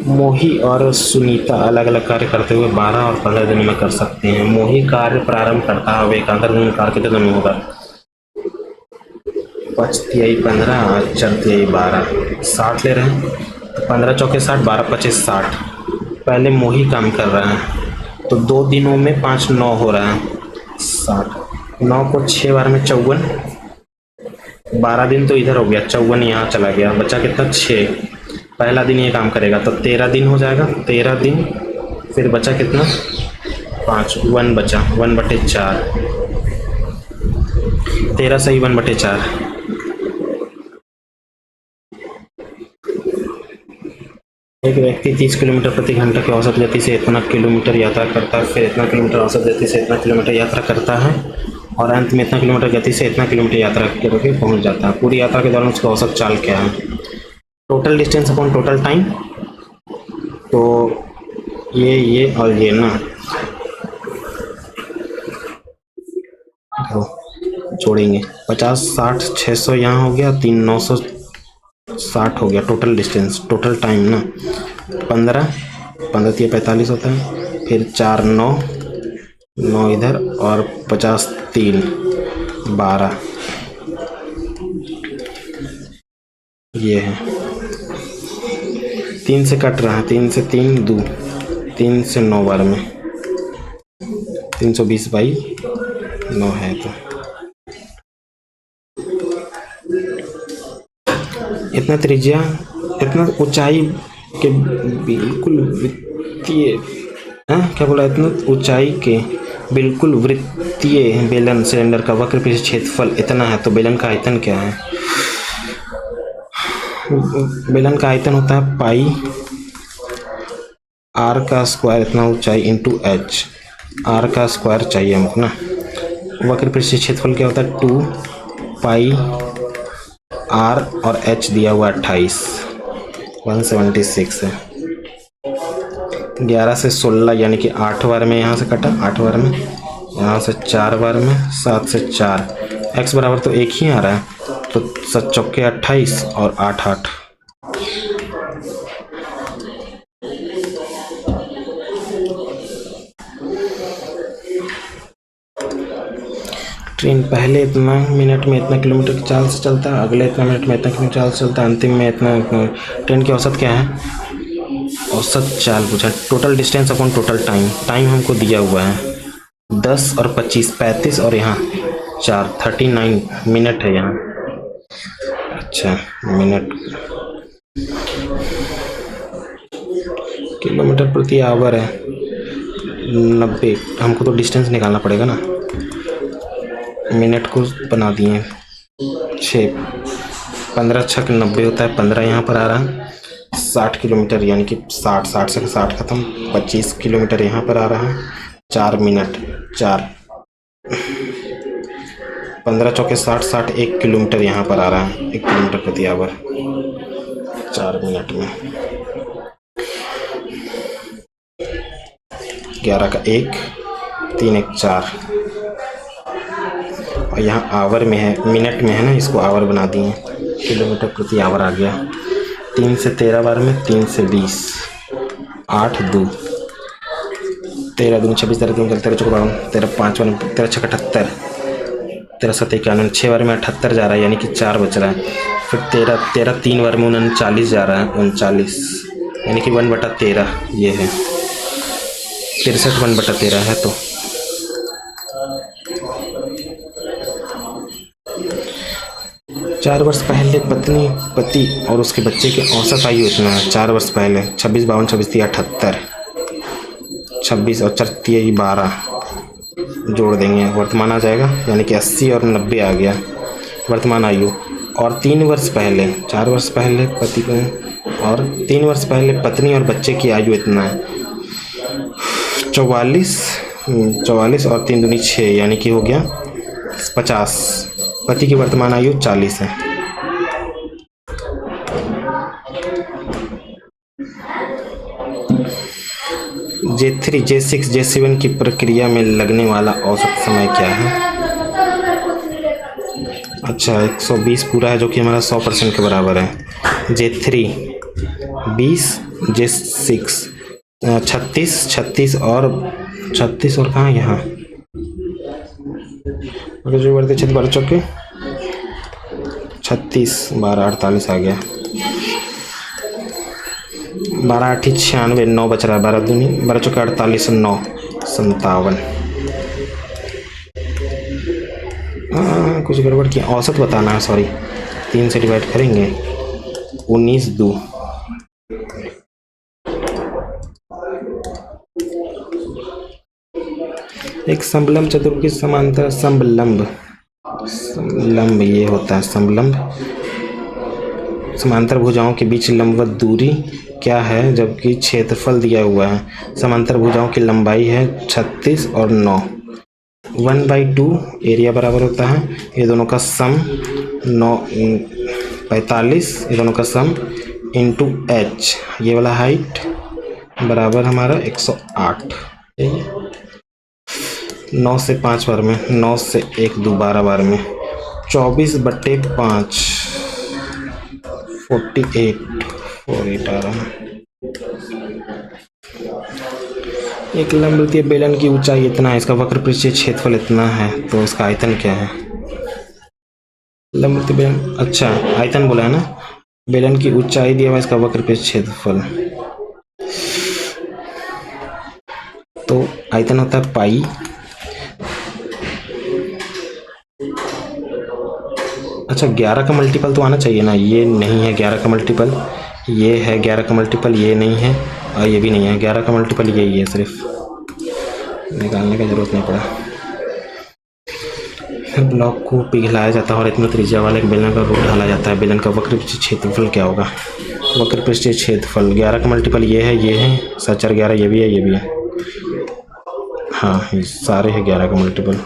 मोही और सुनीता अलग अलग कार्य करते हुए 12 और 15 दिनों में कर सकते हैं। मोही कार्य प्रारंभ करता है, वे एकांतर दिन कार्य कितने दिनों में होगा? 5 तिहाई 15, 4 तिहाई 12, 60 ले रहे हैं। 15 चौके 60, 12 25 60। पहले मोही काम कर रहा है तो 2 दिनों में 5 9 हो रहा है 60। 9 को 6 बार में 54। 12 दिन तो इधर हो गया, 54 यहाँ चला गया, बचा कितना? 6। पहला दिन ये काम करेगा तो 13 दिन हो जाएगा, 13 दिन। फिर बचा कितना? 5, 1 बचा, 1/4। 13 सही 1/4। एक व्यक्ति 30 किलोमीटर प्रति घंटा की औसत गति से इतना किलोमीटर यात्रा करता है, फिर इतना किलोमीटर औसत गति से इतना किलोमीटर यात्रा करता है और अंत में इतना किलोमीटर गति से इतना किलोमीटर यात्रा करके पहुंच जाता है। पूरी यात्रा के दौरान उसका औसत चाल क्या है? Total distance upon total time. तो ये और ये ना जोड़ेंगे, 50 60 600 यहाँ हो गया, 3 960 हो गया टोटल डिस्टेंस। टोटल टाइम ना 15 15 45 होता है, फिर 4 9 9 इधर और 50 3 12, ये है। 3 से कट रहा है, 3 से 3 2, 3 से 9 बार में 320 बाई 9 है। तो इतना त्रिज्या, इतना ऊंचाई के बिल्कुल वृत्तीय, क्या बोला? इतना ऊंचाई के बिल्कुल वृत्तीय बेलन सिलेंडर का वक्र पृष्ठ क्षेत्रफल इतना है, तो बेलन का आयतन क्या है? बेलन का आयतन होता है पाई आर का स्क्वायर, इतना ऊंचाई इंटू एच, आर का स्क्वायर चाहिए हमको ना। वक्र पृष्ठ क्षेत्रफल क्या होता है? 2 पाई आर और एच दिया हुआ 28, 176 है। 11 से 16 यानी कि 8 बार में यहाँ से कटा, 8 बार में, यहाँ से 4 बार में, 7 से 4। x बराबर तो एक ही आ रहा है, तो 7 चौके 28 और 8 8। ट्रेन पहले इतना मिनट में इतना किलोमीटर की चाल से चलता है, अगले इतना मिनट में इतना किलोमीटर चाल से चलता है, अंतिम में इतना। ट्रेन की औसत क्या है? औसत चाल पूछा। Total distance upon total time. Time हमको दिया हुआ है 10 और 25, 35 और यहाँ 4, 39 मिनट है यहाँ। अच्छा, मिनट किलोमीटर प्रति आवर है 90। हमको तो डिस्टेंस निकालना पड़ेगा ना। मिनट को बना दिए 6, 15 6 90 होता है, 15 यहाँ पर आ रहा है। 60 किलोमीटर यानी कि 60 60 से 60 खत्म, 25 किलोमीटर यहाँ पर आ रहा है 4 मिनट 4 15 चौके 60 60 1 किलोमीटर यहाँ पर आ रहा है, 1 किलोमीटर प्रति आवर 4 मिनट में। 11 का 1 3 1 4 और यहाँ आवर में है, मिनट में है ना, इसको आवर बना दिए, किलोमीटर प्रति आवर आ गया। 3 से 13 बार में 3 से 20 8 2 13 दूनी 26 13 दूनी 13 चौका 52 13 5 बार 13 छक्का 78 13 7 91 6 बार में 78 जा रहा है, यानी कि 4 बच रहा है। फिर 13 3 बार में 39 जा रहा है, 39 यानी कि 1/13 ये है, 63 1/13 है। तो चार वर्ष पहले पति और उसके बच्चे के औसत आयु इतना है। 4 वर्ष पहले 26 52 26 3 78 26 और 4 3 12 जोड़ देंगे, वर्तमान आ जाएगा, यानी कि 80 और 90 आ गया वर्तमान आयु। और 3 वर्ष पहले 4 वर्ष पहले पति और 3 वर्ष पहले पत्नी और बच्चे की आयु इतना है 44 और 3 दूनी 6, यानी कि हो गया 50। पति की वर्तमान आयु 40 है। J3 J6 J7 की प्रक्रिया में लगने वाला औसत समय क्या है? अच्छा 120 पूरा है, जो कि हमारा 100% के बराबर है। J3 20 J6 36 और कहाँ यहाँ अगर जो बढ़ते 12 चौके 36 12 48 आ गया, 12 8 96 9 बच रहा है, 12 दूनी 12 चौके 48 9 57। कुछ गड़बड़ किया, औसत बताना है, सॉरी 3 से डिवाइड करेंगे 19 2 एक समलंब चतुर्भुज समांतर समलंब ये होता है समलंब समांतर भुजाओं के बीच लंबवत दूरी क्या है, जबकि क्षेत्रफल दिया हुआ है। समांतर भुजाओं की लंबाई है 36 और 9। 1/2 एरिया बराबर होता है, ये दोनों का सम 45, ये दोनों का सम इंटू h, ये वाला हाइट बराबर हमारा 108। 9 से 5 बार में 9 से 1 2 12 बार में 24/5 48 आ रहा है। एक लंबवृत्तीय बेलन की ऊंचाई इतना है, इसका वक्र पृष्ठीय क्षेत्रफल इतना है, तो इसका आयतन क्या है? लंबवृत्तीय बेलन, अच्छा आयतन बोला है ना, बेलन की ऊंचाई दिया हुआ, इसका वक्र पृष्ठीय क्षेत्रफल, तो आयतन होता है पाई अच्छा 11 का मल्टीपल तो आना चाहिए ना, ये नहीं है 11 का मल्टीपल, ये है 11 का मल्टीपल, ये नहीं है और ये भी नहीं है। 11 का मल्टीपल यही है, सिर्फ निकालने की जरूरत नहीं पड़ा। ब्लॉक को पिघलाया जाता है और इतना त्रिज्या वाले एक बेलन का रूप ढाला जाता है। बेलन का वक्र पृष्ठीय क्षेत्रफल क्या होगा? वक्र पृष्ठीय क्षेत्रफल 11 का मल्टीपल ये है 7 4 11, ये भी है, हाँ ये सारे हैं 11 का मल्टीपल।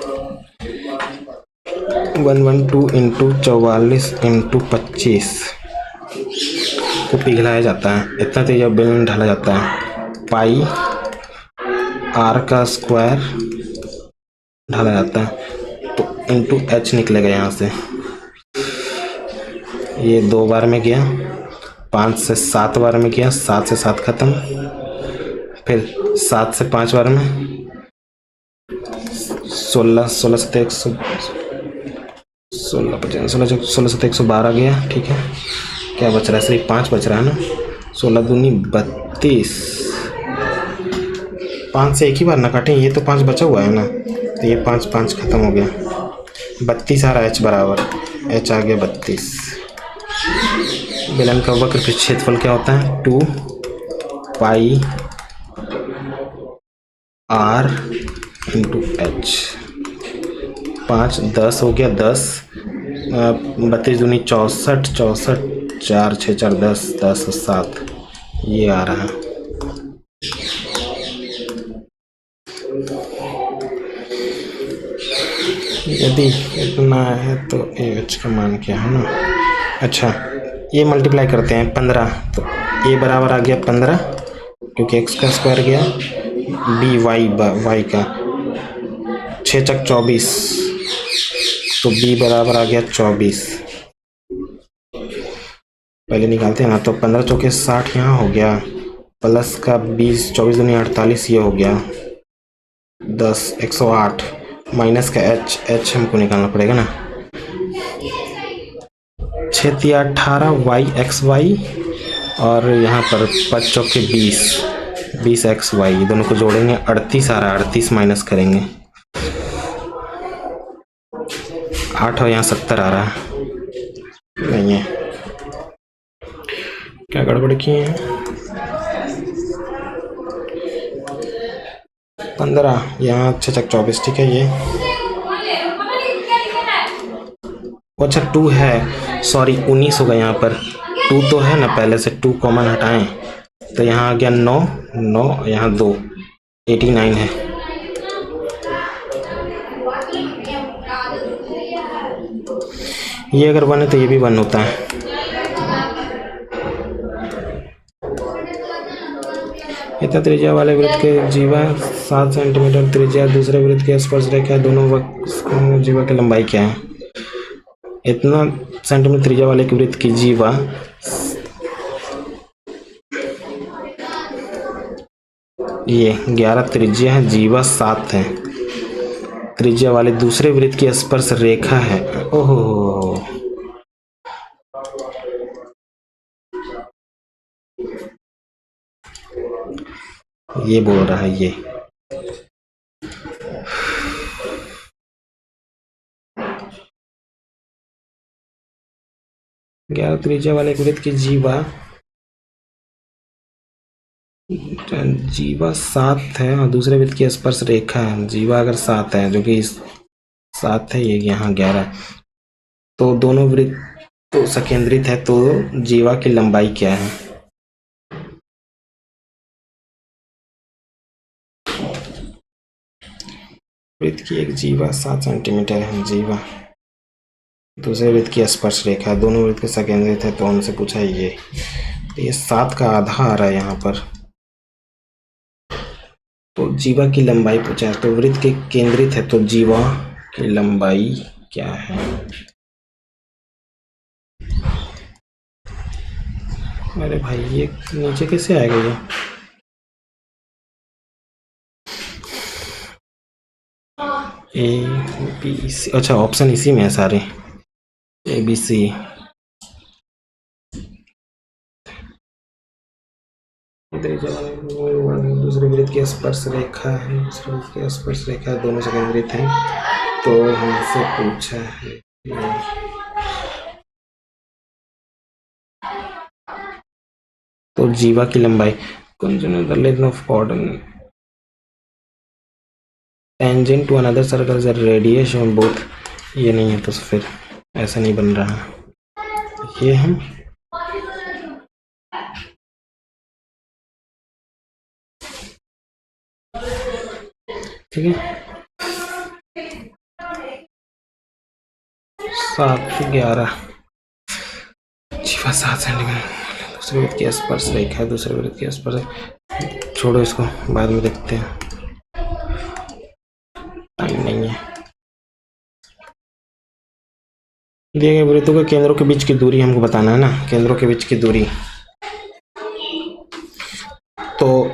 112 इंटू 44 इंटू 25 को पिघलाया जाता है, इतना तेज बेलन ढाला जाता है। पाई आर का स्क्वायर ढाला जाता है, तो इंटू h निकलेगा यहाँ से। ये 2 बार में गया, 5 से 7 बार में गया, 7 से 7 खत्म, फिर 7 से 5 बार में 16 से 112 गया। ठीक है, क्या बच रहा है? सिर्फ 5 बच रहा है ना, 16 दूनी 32, 5 से एक ही बार ना काटें, ये तो 5 बचा हुआ है ना, तो ये 5 खत्म हो गया, 32 आ रहा है, h बराबर h आ गया 32। बेलन का वक्र पृष्ठीय क्षेत्रफल क्या होता है? 2 पाई r इंटू h। 5 10 हो गया, 10 32 दूनी 64 4 6 4 10 10 7, ये आ रहा है। यदि इतना है तो ए एच का मान क्या है ना। अच्छा, ये मल्टीप्लाई करते हैं 15, तो ए बराबर आ गया 15 क्योंकि एक्स का स्क्वायर गया, बी वाई का 6 चक 24, तो बी बराबर आ गया 24। पहले निकालते हैं ना, तो 15 चौके 60 यहाँ हो गया, प्लस का 20, 24 दूनी 48 ये हो गया 10, 108 माइनस का एच हमको निकालना पड़ेगा ना। 6 या 18 वाई एक्स वाई, और यहाँ पर 5 चौके 20 एक्स वाई, दोनों को जोड़ेंगे 38 आ रहा है, 38 माइनस करेंगे 8 और यहाँ 70 आ रहा है, नहीं है क्या गड़बड़ किए हैं। 15 यहाँ 6 चक 24, ठीक है ये। अच्छा 2 है, सॉरी 19 होगा यहाँ पर, 2 तो है ना, पहले से 2 कॉमन हटाएं तो यहाँ आ गया 9 यहाँ 2, 89 है। ये अगर 1 है तो ये भी 1 होता है। इतना त्रिज्या वाले वृत्त के जीवा 7 सेंटीमीटर त्रिज्या, दूसरे वृत्त के स्पर्श रेखा, दोनों वक्र जीवा की लंबाई क्या है। इतना सेंटीमीटर त्रिज्या वाले के वृत्त की जीवा ये 11 त्रिज्या है, जीवा 7 है, त्रिज्या वाले दूसरे वृत्त की स्पर्श रेखा है। ओहो, ये बोल रहा है ये। ग्यारह त्रिज्या वाले वृत्त की जीवा 7 है और दूसरे वृत्त की स्पर्श रेखा है, जीवा अगर 7 है, जो कि 7 है, ये यहाँ 11, तो दोनों वृत्त तो सकेंद्रित है, तो जीवा की लंबाई क्या है। वृत्त की एक जीवा 7 सेंटीमीटर है, जीवा दूसरे वृत्त की स्पर्श रेखा, दोनों वृत्त के सकेंद्रित है, तो उनसे पूछा है ये, तो ये 7 का आधा आ रहा है यहाँ पर, तो जीवा की लंबाई पूछा है, तो वृत्त के केंद्रित है, तो जीवा की लंबाई क्या है। अरे भाई ये नीचे कैसे आएगा ये। ए बी सी, अच्छा ऑप्शन इसी में है सारे, ए बी सी। दूसरे वृत्त की स्पर्श रेखा है, दूसरे वृत्त की स्पर्श रेखा दोनों से केंद्रित है, तो हमसे पूछा है तो जीवा की लंबाई tangent to another circle is radius on both, ये नहीं है तो फिर ऐसा नहीं बन रहा, ये हम ठीक है। 7 11 जीवा 7 सेंटीमीटर, दूसरे वृत्त की स्पर्श रेखा है, दूसरे वृत्त की स्पर्श, छोड़ो इसको बाद में देखते हैं, टाइम नहीं है। दिए गए वृत्तों के केंद्रों के बीच की दूरी हमको बताना है ना, केंद्रों के बीच की दूरी, तो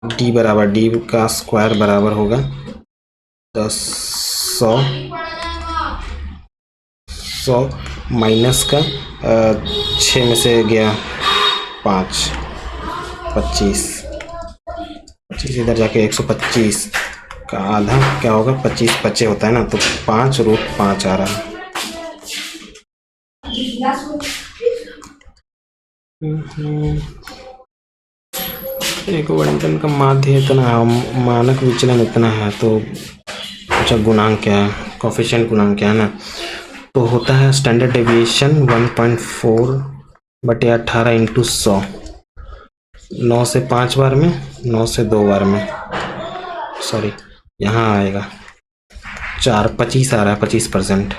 डी बराबर, डी का स्क्वायर बराबर होगा 10 100 माइनस का 6 में से गया 5, 25 इधर जाके 125 का आधा क्या होगा, 25 बचे होता है ना, तो 5√5 आ रहा है। एक वर्णन का माध्य इतना है, मानक विचलन इतना है, तो अच्छा गुणांक क्या है, कोफिशिएंट गुणांक क्या है ना, तो होता है स्टैंडर्ड डेविएशन 1.4/18 इंटू 100, 9 से 5 बार में, 9 से 2 बार में, सॉरी यहाँ आएगा 4 25 आ रहा है, 25%।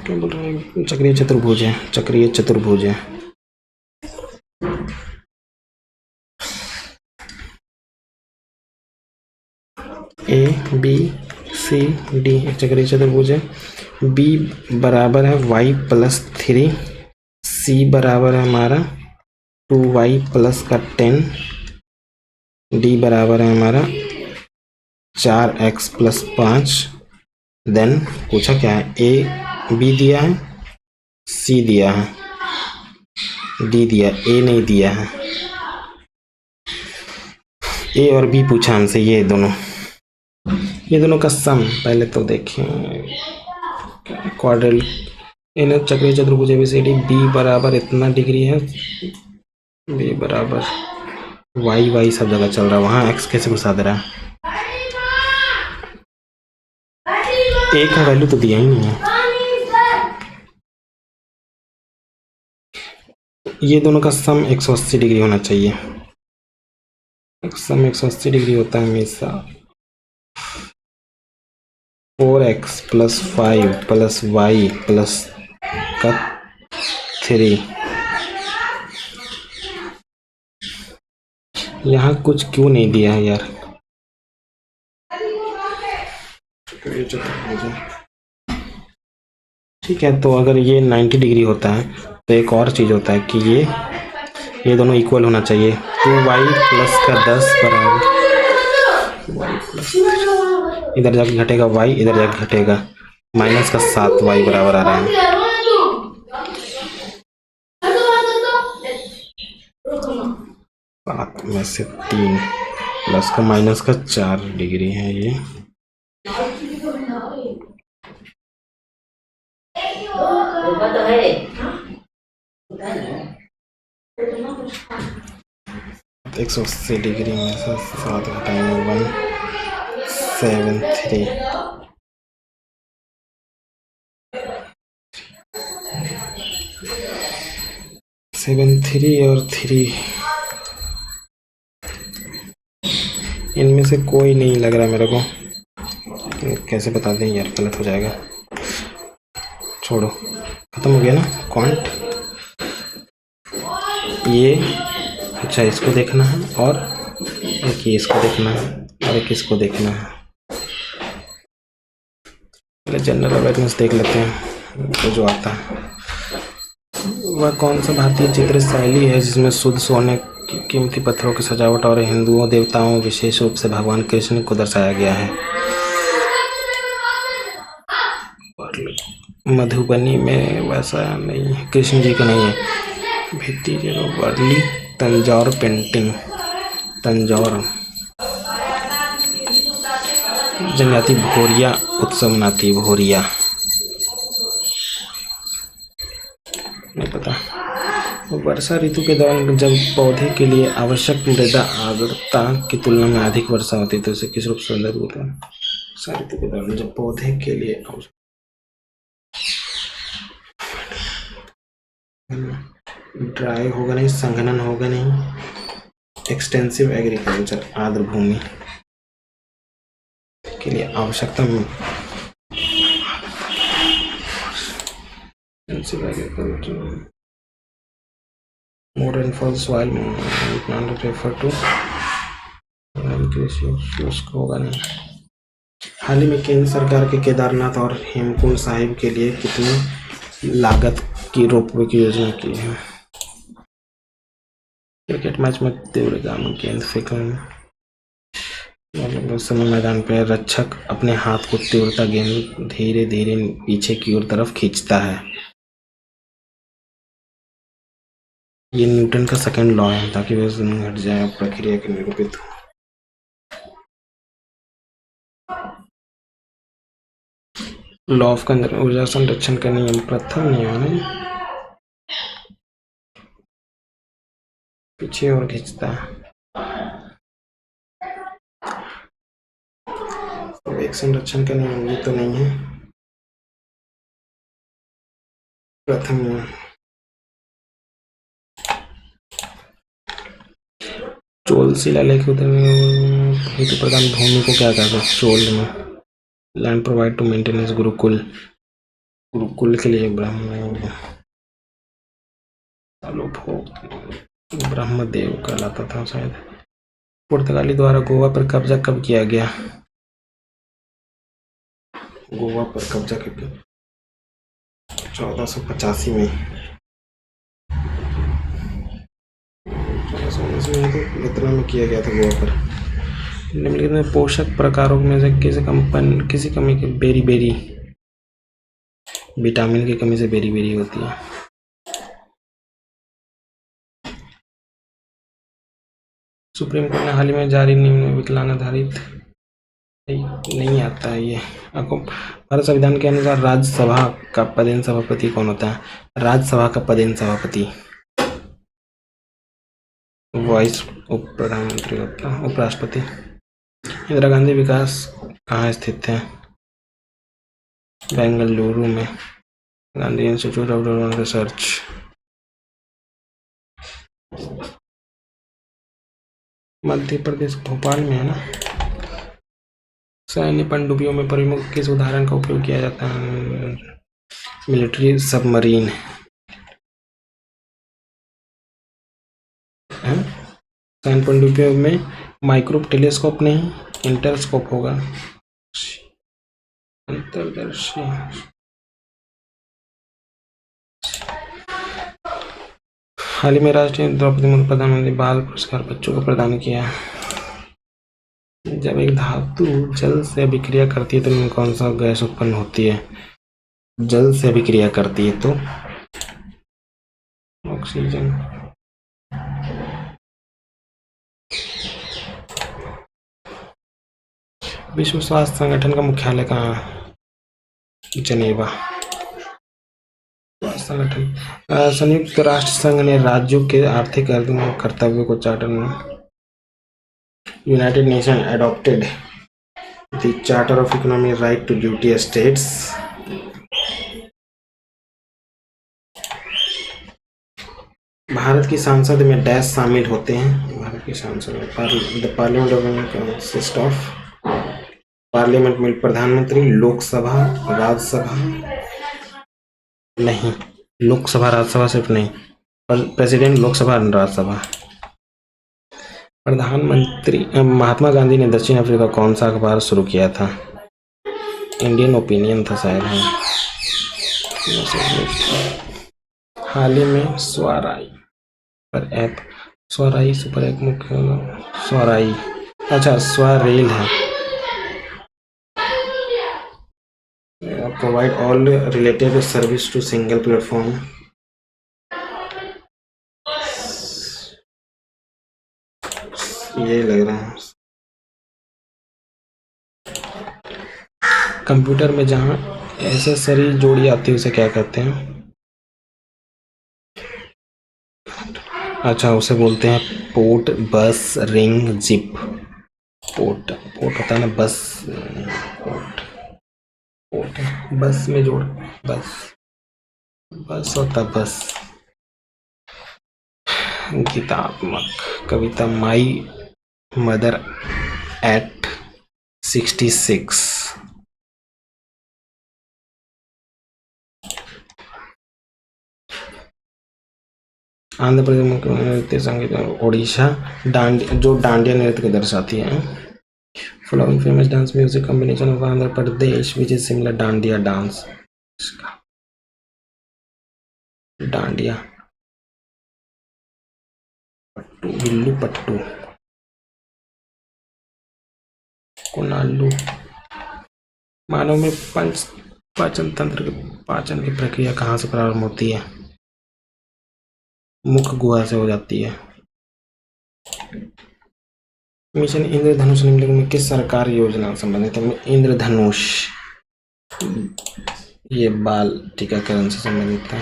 क्या बोल रहे हैं? चक्रीय चतुर्भुज है, चक्रीय चतुर्भुज है। ए बी सी डी एक चक्रीय चतुर्भुज है। बी बराबर है वाई प्लस 3, सी बराबर है हमारा 2y प्लस का 10, डी बराबर है हमारा 4x प्लस 5। देन पूछा क्या है, ए बी दिया है, सी दिया है, डी दिया, ए नहीं दिया है। ए और बी पूछा हमसे, ये दोनों का सम पहले तो देखें। क्वाड्रिल इन चक्रीय चतुर्भुज एबीसीडी, बी बराबर इतना डिग्री है, बी बराबर वाई वाई सब जगह चल रहा है, वहाँ एक्स कैसे घुसा दे रहा है? ए का वैल्यू तो दिया ही नहीं है। ये दोनों का सम 180 डिग्री होना चाहिए। सम 180 डिग्री होता है हमेशा। 4x plus 5 plus Y plus का 3। यहाँ कुछ क्यों नहीं दिया है यार? ठीक है, तो अगर ये 90 डिग्री होता है तो एक और चीज़ होता है कि ये दोनों इक्वल होना चाहिए। 2y प्लस का 10 बराबर, इधर जाके घटेगा y, इधर जाके घटेगा माइनस का 7y बराबर आ रहा है। 7 में से 3 प्लस का माइनस का 4 डिग्री है ये। एक 180 डिग्री में से 7 घटाएंगे 173। सेवन थ्री और 3, इनमें से कोई नहीं लग रहा मेरे को। कैसे बता दें यार, गलत हो जाएगा। छोड़ो, खत्म हो गया ना क्वांट। ये अच्छा, इसको देखना है और एक ये इसको देखना है और एक इसको देखना है। पहले जनरल अवेयरनेस देख लेते हैं तो जो आता है। वह कौन सा भारतीय चित्र शैली है जिसमें शुद्ध सोने की कीमती पत्थरों की सजावट और हिंदुओं देवताओं विशेष रूप से भगवान कृष्ण को दर्शाया गया है? मधुबनी में वैसा नहीं है, कृष्ण जी का नहीं है। भित्ति वर्ली तंजौर पेंटिंग, तंजौर जनजाति भोरिया उत्सव मनाती है। भोरिया नहीं पता। वर्षा ऋतु के दौरान जब पौधे के लिए आवश्यक मृदा आर्द्रता की तुलना में अधिक वर्षा होती है तो इसे किस रूप से संदर्भित होता है? वर्षा ऋतु के दौरान जब पौधे के लिए ड्राई होगा नहीं, संघनन होगा नहीं। एक्सटेंसिव एग्रीकल्चर, आर्द्र भूमि के लिए आवश्यकता में extensive agriculture more rainfall soil plant refer to कृषि शुष्क होगा नहीं। हाल ही में केंद्र सरकार के केदारनाथ और हेमकुंड साहिब के लिए कितनी लागत की रोपवे की योजना की है? क्रिकेट मैच में तीव्र गामी गेंद फेंकने समय मैदान पर रक्षक अपने हाथ को तीव्रता गेंद धीरे धीरे पीछे की ओर तरफ खींचता है। ये न्यूटन का सेकंड लॉ है, ताकि वह घट जाए और प्रक्रिया के निरूपित हो। लॉ ऑफ ऊर्जा संरक्षण का नियम, प्रथम नियम है, पीछे और खींचता है। वेग संरक्षण का नियम ये तो नहीं है, प्रथम नियम। चोल शिलालेख उतरने हेतु प्रदान भूमि को क्या कहते हैं? चोल में land provide to maintenance gurukul, gurukul के लिए ब्रह्मदेव कहलाता था शायद। पुर्तगाली द्वारा गोवा पर कब्जा कब किया गया? गोवा पर कब्जा कब? 1485 में। 1419 में तो इतना में किया गया था गोवा पर। निम्नलिखित में पोषक प्रकारों में से किसी कमी के बेरी विटामिन की कमी से बेरी होती है। सुप्रीम कोर्ट ने हाल ही में जारी नियम विकलांग आधारित नहीं आता है ये आपको। भारत संविधान के अनुसार राज्यसभा का पदेन सभापति कौन होता है? राज्यसभा का पदेन सभापति वाइस उप प्रधानमंत्री होता है, उपराष्ट्रपति। इंदिरा गांधी विकास कहाँ स्थित है? बेंगलुरु में, Gandhi institute of development research. Madhya Pradesh Bhopal में है ना। सैन्य पनडुब्बियों में प्रमुख किस उदाहरण का उपयोग किया जाता है? Military submarine. सैन्य पनडुब्बियों में माइक्रो टेलीस्कोप नहीं, इंटरस्कोप होगा, अंतर्दर्शी। हाल ही में राष्ट्रीय द्रौपदी मुर्मू प्रधानमंत्री बाल पुरस्कार बच्चों को प्रदान किया। जब एक धातु जल से अभिक्रिया करती है तो इनमें कौन सा गैस उत्पन्न होती है? जल से अभिक्रिया करती है तो ऑक्सीजन। विश्व स्वास्थ्य संगठन का मुख्यालय कहाँ है? जनेवा। संगठन संयुक्त राष्ट्र संघ ने राज्यों के आर्थिक कर्तव्य को चार्टर में United nation adopted the Charter of Economic Right to Duty States. Bharat की संसद में डैश शामिल होते हैं। भारत की संसद में the parliament of India consist of parliament में प्रधानमंत्री, लोकसभा, राज्यसभा नहीं, लोकसभा राज्यसभा सिर्फ नहीं, प्रेसिडेंट, लोकसभा, राज्यसभा। प्रधानमंत्री महात्मा गांधी ने दक्षिण अफ्रीका कौन सा अखबार शुरू किया था? इंडियन ओपिनियन था शायद। हाल ही में स्वराज पर ऐप, स्वराज सुपर ऐप मुख्य स्वराज, अच्छा स्वरेल है। Provide all related service to single platform. ये लग रहा है कंप्यूटर में जहां एक्सेसरी जोड़ी आती है उसे क्या कहते हैं? अच्छा, उसे बोलते हैं पोर्ट, बस, रिंग, जिप। पोर्ट होता है ना, बस, पोर्ट बस में जोड़, बस होता बस। गीतात्मक कविता my mother eight 66। Andhra Pradesh मुख्य नृत्य संगीत ओडिशा जो डांडिया नृत्य को दर्शाती है। Following famous dance music combination of Andhra Pradesh which is similar dandiya dance. Dandiya, पट्टू, बिल्लू पट्टू, कोनालू। मानव में पाचन तंत्र के पाचन की प्रक्रिया कहाँ से प्रारंभ होती है? मुख गुहा से हो जाती है। मिशन इंद्रधनुष निम्नलिखित में किस सरकार योजना संबंधित है? इंद्रधनुष ये बाल टीकाकरण से संबंधित था,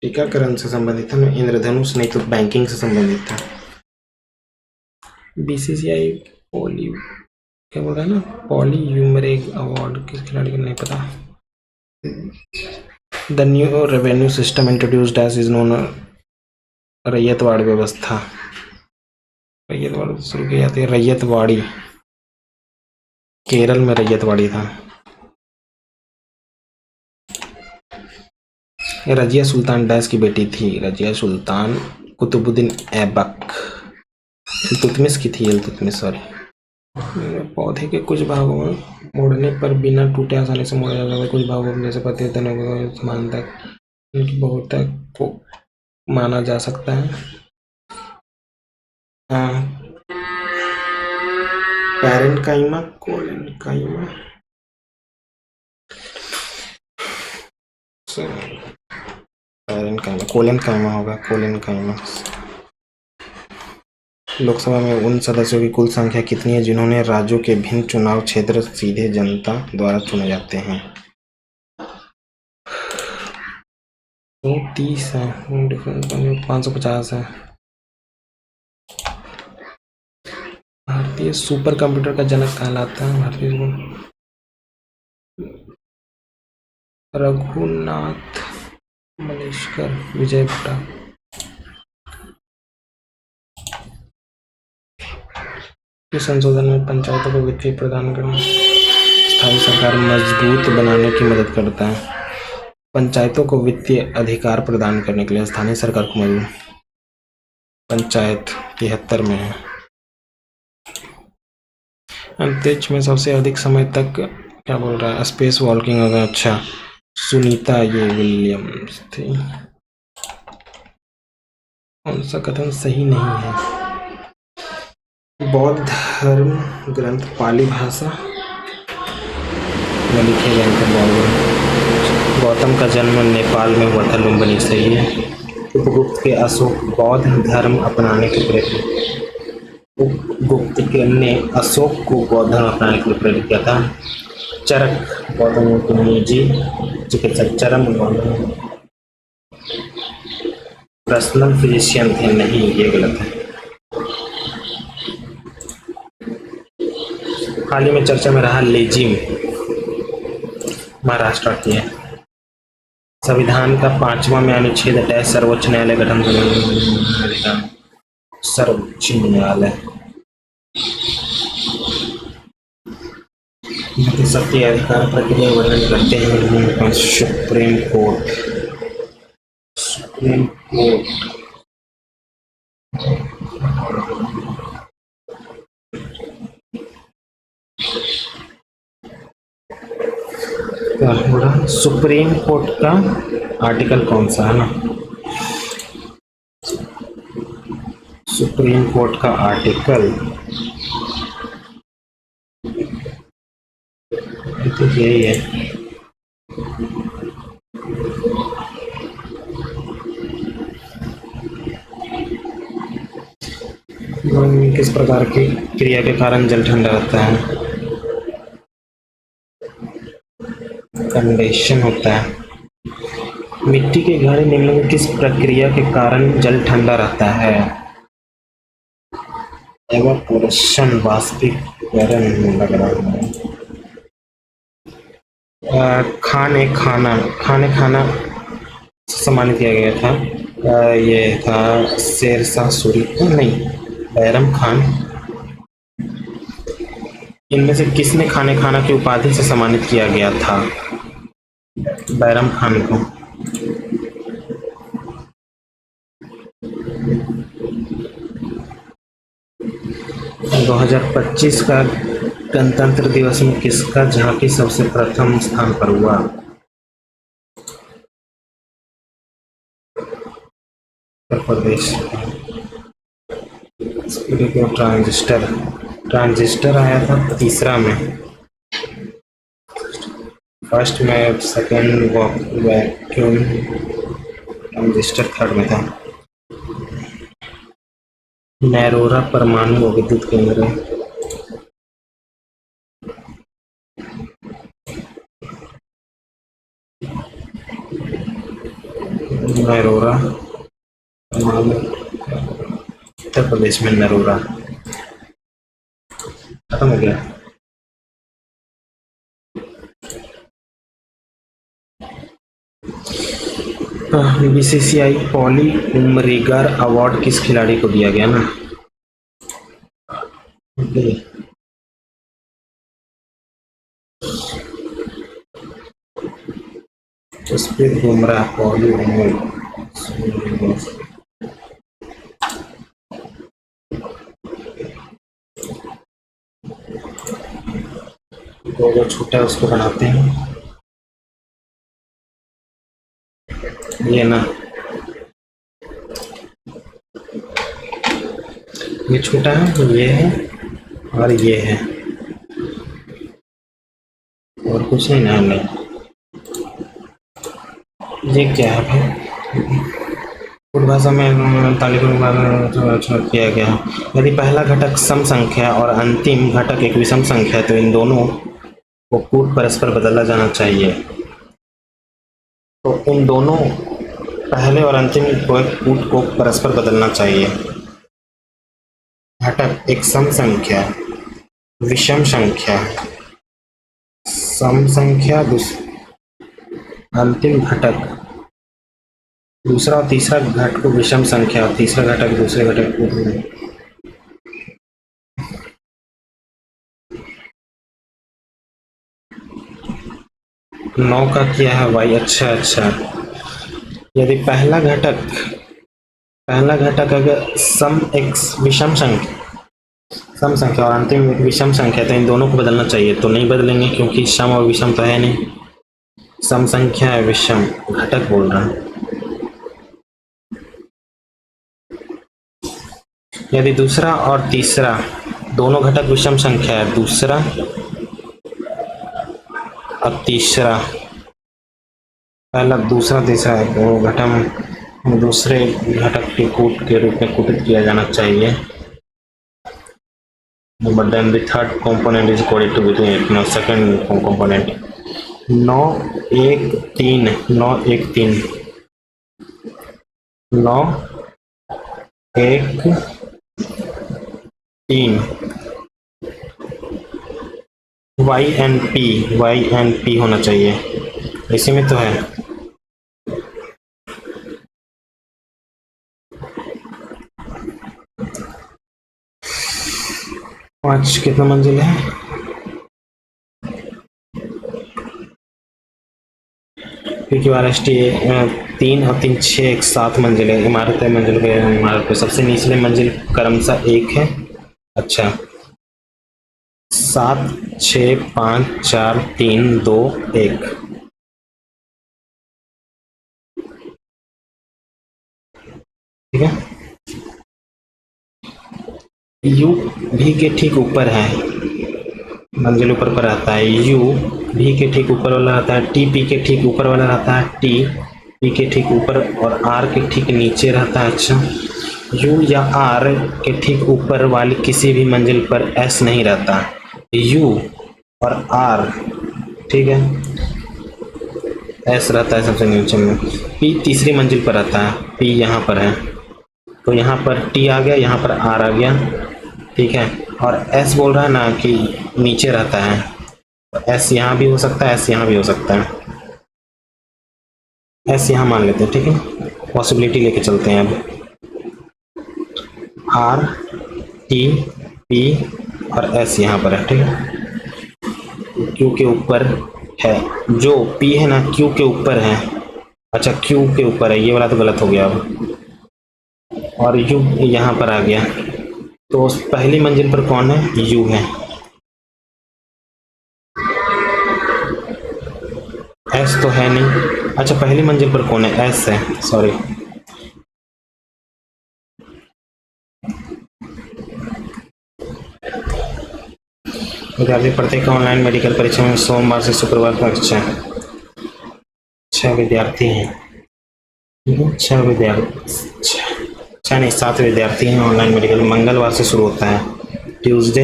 टीकाकरण से संबंधित है। इंद्रधनुष नहीं तो बैंकिंग से संबंधित था। बीसीसीआई पॉली क्या बोल रहा है ना, पॉलीयूमरेग अवार्ड किस खिलाड़ी को नहीं पता। The new revenue system introduced as is known ryotwari व्यवस्था, रैयतवाड़ी शुरू की जाती है। रैयतवाड़ी केरल में रैयतवाड़ी था। रजिया सुल्तान डैश की बेटी थी। रजिया सुल्तान कुतुबुद्दीन ऐबक इल्तुतमिश की थी। इल्तुतमिश, सॉरी। पौधे के कुछ भागों में मोड़ने पर बिना टूटे आसानी से मोड़ा जा सकता है। कुछ भागों में जैसे पत्ते तने को समानता उनकी बहुतक को माना जा सकता है। पैरेन्काइमा, कोलेन्काइमा, पैरेन्काइमा, कोलेन्काइमा होगा, कोलेन्काइमा। लोकसभा में उन सदस्यों की कुल संख्या कितनी है जिन्होंने राज्यों के भिन्न चुनाव क्षेत्र सीधे जनता द्वारा चुने जाते हैं? 30 है। 550 है। भारतीय सुपर कंप्यूटर का जनक कहलाता है रघुनाथ मलेशकर, विजय भट्टा। इस संशोधन में पंचायतों को वित्तीय प्रदान करना, स्थायी सरकार मजबूत बनाने की मदद करता है। पंचायतों को वित्तीय अधिकार प्रदान करने के लिए स्थानीय सरकार को मजबूत। पंचायत 73 में है। अंतरिक्ष में सबसे अधिक समय तक क्या बोल रहा है? स्पेस वॉकिंग होगा। अच्छा, सुनीता ये विलियम्स थी। कौन सा कथन सही नहीं है? बौद्ध धर्म ग्रंथ पाली भाषा में लिखे गए थे। गौतम का जन्म नेपाल में हुआ था, लुम्बिनी। सही है। उपगुप्त के अशोक बौद्ध धर्म अपनाने के प्रेरित। उपगुप्त ने अशोक को बौद्ध धर्म अपनाने के लिए प्रेरित किया था। चरक गौतम के निजी चिकित्सक। चरम गौतम पर्सनल फिजिशियन थे। नहीं, ये गलत है। हाल ही में चर्चा में रहा लेजिम महाराष्ट्र की है। संविधान का 5वां में अनुच्छेद डैश सर्वोच्च न्यायालय गठन अधिकार। सर्वोच्च न्यायालय सत्य अधिकार प्रक्रिया वर्णन करते हैं। Supreme court. Supreme court supreme court का आर्टिकल कौन सा है ना? सुप्रीम कोर्ट का आर्टिकल तो यही है। किस प्रकार की क्रिया के कारण जल ठंडा रहता है? कंडेंसेशन होता है। मिट्टी के घड़े निम्न में किस प्रक्रिया के कारण जल ठंडा रहता है? एवापोरेशन, वाष्पीकरण लग रहा है। खाने खाना सम्मानित किया गया था। ये था शेरशाह सूरी, नहीं, बैरम खान। इनमें से किसने खाने खाना की उपाधि से सम्मानित किया गया था? बैरम खान को। – 2025 का गणतंत्र दिवस में किसका झांकी सबसे प्रथम स्थान पर हुआ? उत्तर प्रदेश। ट्रांजिस्टर आया था तीसरा में। फर्स्ट में, सेकेंड वैक्यूम, ट्रांजिस्टर थर्ड में था। नैरोरा परमाणु विद्युत केंद्र। नैरोरा परमाणु, उत्तर प्रदेश में नैरोरा। खत्म हो गया। बीसीसीआई पॉली उमरिगर अवार्ड किस खिलाड़ी को दिया गया ना? जसप्रीत बुमराह पॉली उमरिगर जो छोटा है उसको बनाते हैं, ये ना, ये छोटा है, ये है और ये है, और कुछ नहीं ना, नहीं। ये क्या है भाई? कुछ भाषा में तालिबान किया गया है। यदि पहला घटक सम संख्या और अंतिम घटक एक विषम संख्या है तो इन दोनों को कूट परस्पर बदला जाना चाहिए। तो इन दोनों पहले और अंतिम कूट को परस्पर बदलना चाहिए। घटक एक सम संख्या, विषम संख्या, सम संख्या, अंतिम घटक दूसरा और तीसरा घटक को विषम संख्या और तीसरा घटक दूसरे घटक को 9 का किया है वाई। अच्छा अच्छा, यदि पहला घटक अगर सम एक विषम संख्या और अंतिम एक विषम संख्या तो इन दोनों को बदलना चाहिए। तो नहीं बदलेंगे क्योंकि सम और विषम तो है नहीं, सम संख्या है, विषम घटक बोल रहा हूं। यदि दूसरा और तीसरा दोनों घटक विषम संख्या है, दूसरा और तीसरा, पहला दूसरा तीसरा है वो घटक दूसरे घटक के कूट के रूप में कूटित किया जाना चाहिए। But then the third component is coded to between it. Now second component 9 1 3 9 1 3 9 1 3 y and p होना चाहिए, इसी में तो है। पांच कितना मंजिल है? क्योंकि RST 3 और 3 6 7 मंजिल है। इमारत पे सबसे निचले मंजिल क्रमशः 1 है। अच्छा, 7 6 5 4 3 2 1। ठीक है, U भी के ठीक ऊपर है, मंजिल ऊपर पर आता है। U भी के ठीक ऊपर वाला रहता है, T P के ठीक ऊपर वाला रहता है, T P के ठीक ऊपर और R के ठीक नीचे रहता है। अच्छा, U या R के ठीक ऊपर वाली किसी भी मंजिल पर S नहीं रहता। U और R, ठीक है, S रहता है सबसे नीचे में। P तीसरी मंजिल पर आता है, P यहाँ पर है, तो यहाँ पर T आ गया, यहाँ पर R आ गया। ठीक है, और S बोल रहा है ना कि नीचे रहता है, तो S यहाँ भी हो सकता है, S यहाँ भी हो सकता है। S यहाँ मान लेते हैं, ठीक है, पॉसिबिलिटी लेके चलते हैं। अब R T P और S यहाँ पर है, ठीक है, Q के ऊपर है, जो P है ना Q के ऊपर है। अच्छा, Q के ऊपर है, ये वाला तो गलत हो गया अब, और U यहाँ पर आ गया, तो पहली मंजिल पर कौन है? U है। S तो है नहीं। अच्छा, पहली मंजिल पर कौन है? S है, सॉरी। विद्यार्थी प्रत्येक ऑनलाइन मेडिकल परीक्षा में सोमवार से शुक्रवार तक 6 विद्यार्थी हैं। 6 नहीं 7 विद्यार्थी हैं। ऑनलाइन मेडिकल मंगलवार से शुरू होता है, Tuesday,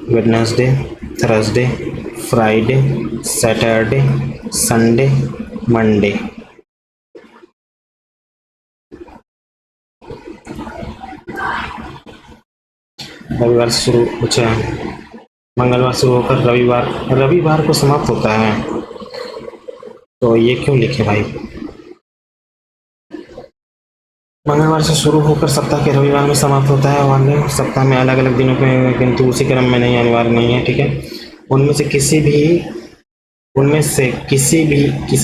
Wednesday, Thursday, Friday, Saturday, Sunday, Monday. रविवार से शुरू, अच्छा, मंगलवार शुरू होकर रविवार को समाप्त होता है। तो ये क्यों लिखे भाई? मंगलवार से शुरू होकर सप्ताह के रविवार में समाप्त होता है। वाले सप्ताह में अलग अलग दिनों पे, किंतु उसी क्रम में नहीं, अनिवार्य नहीं है। ठीक है, उनमें से किसी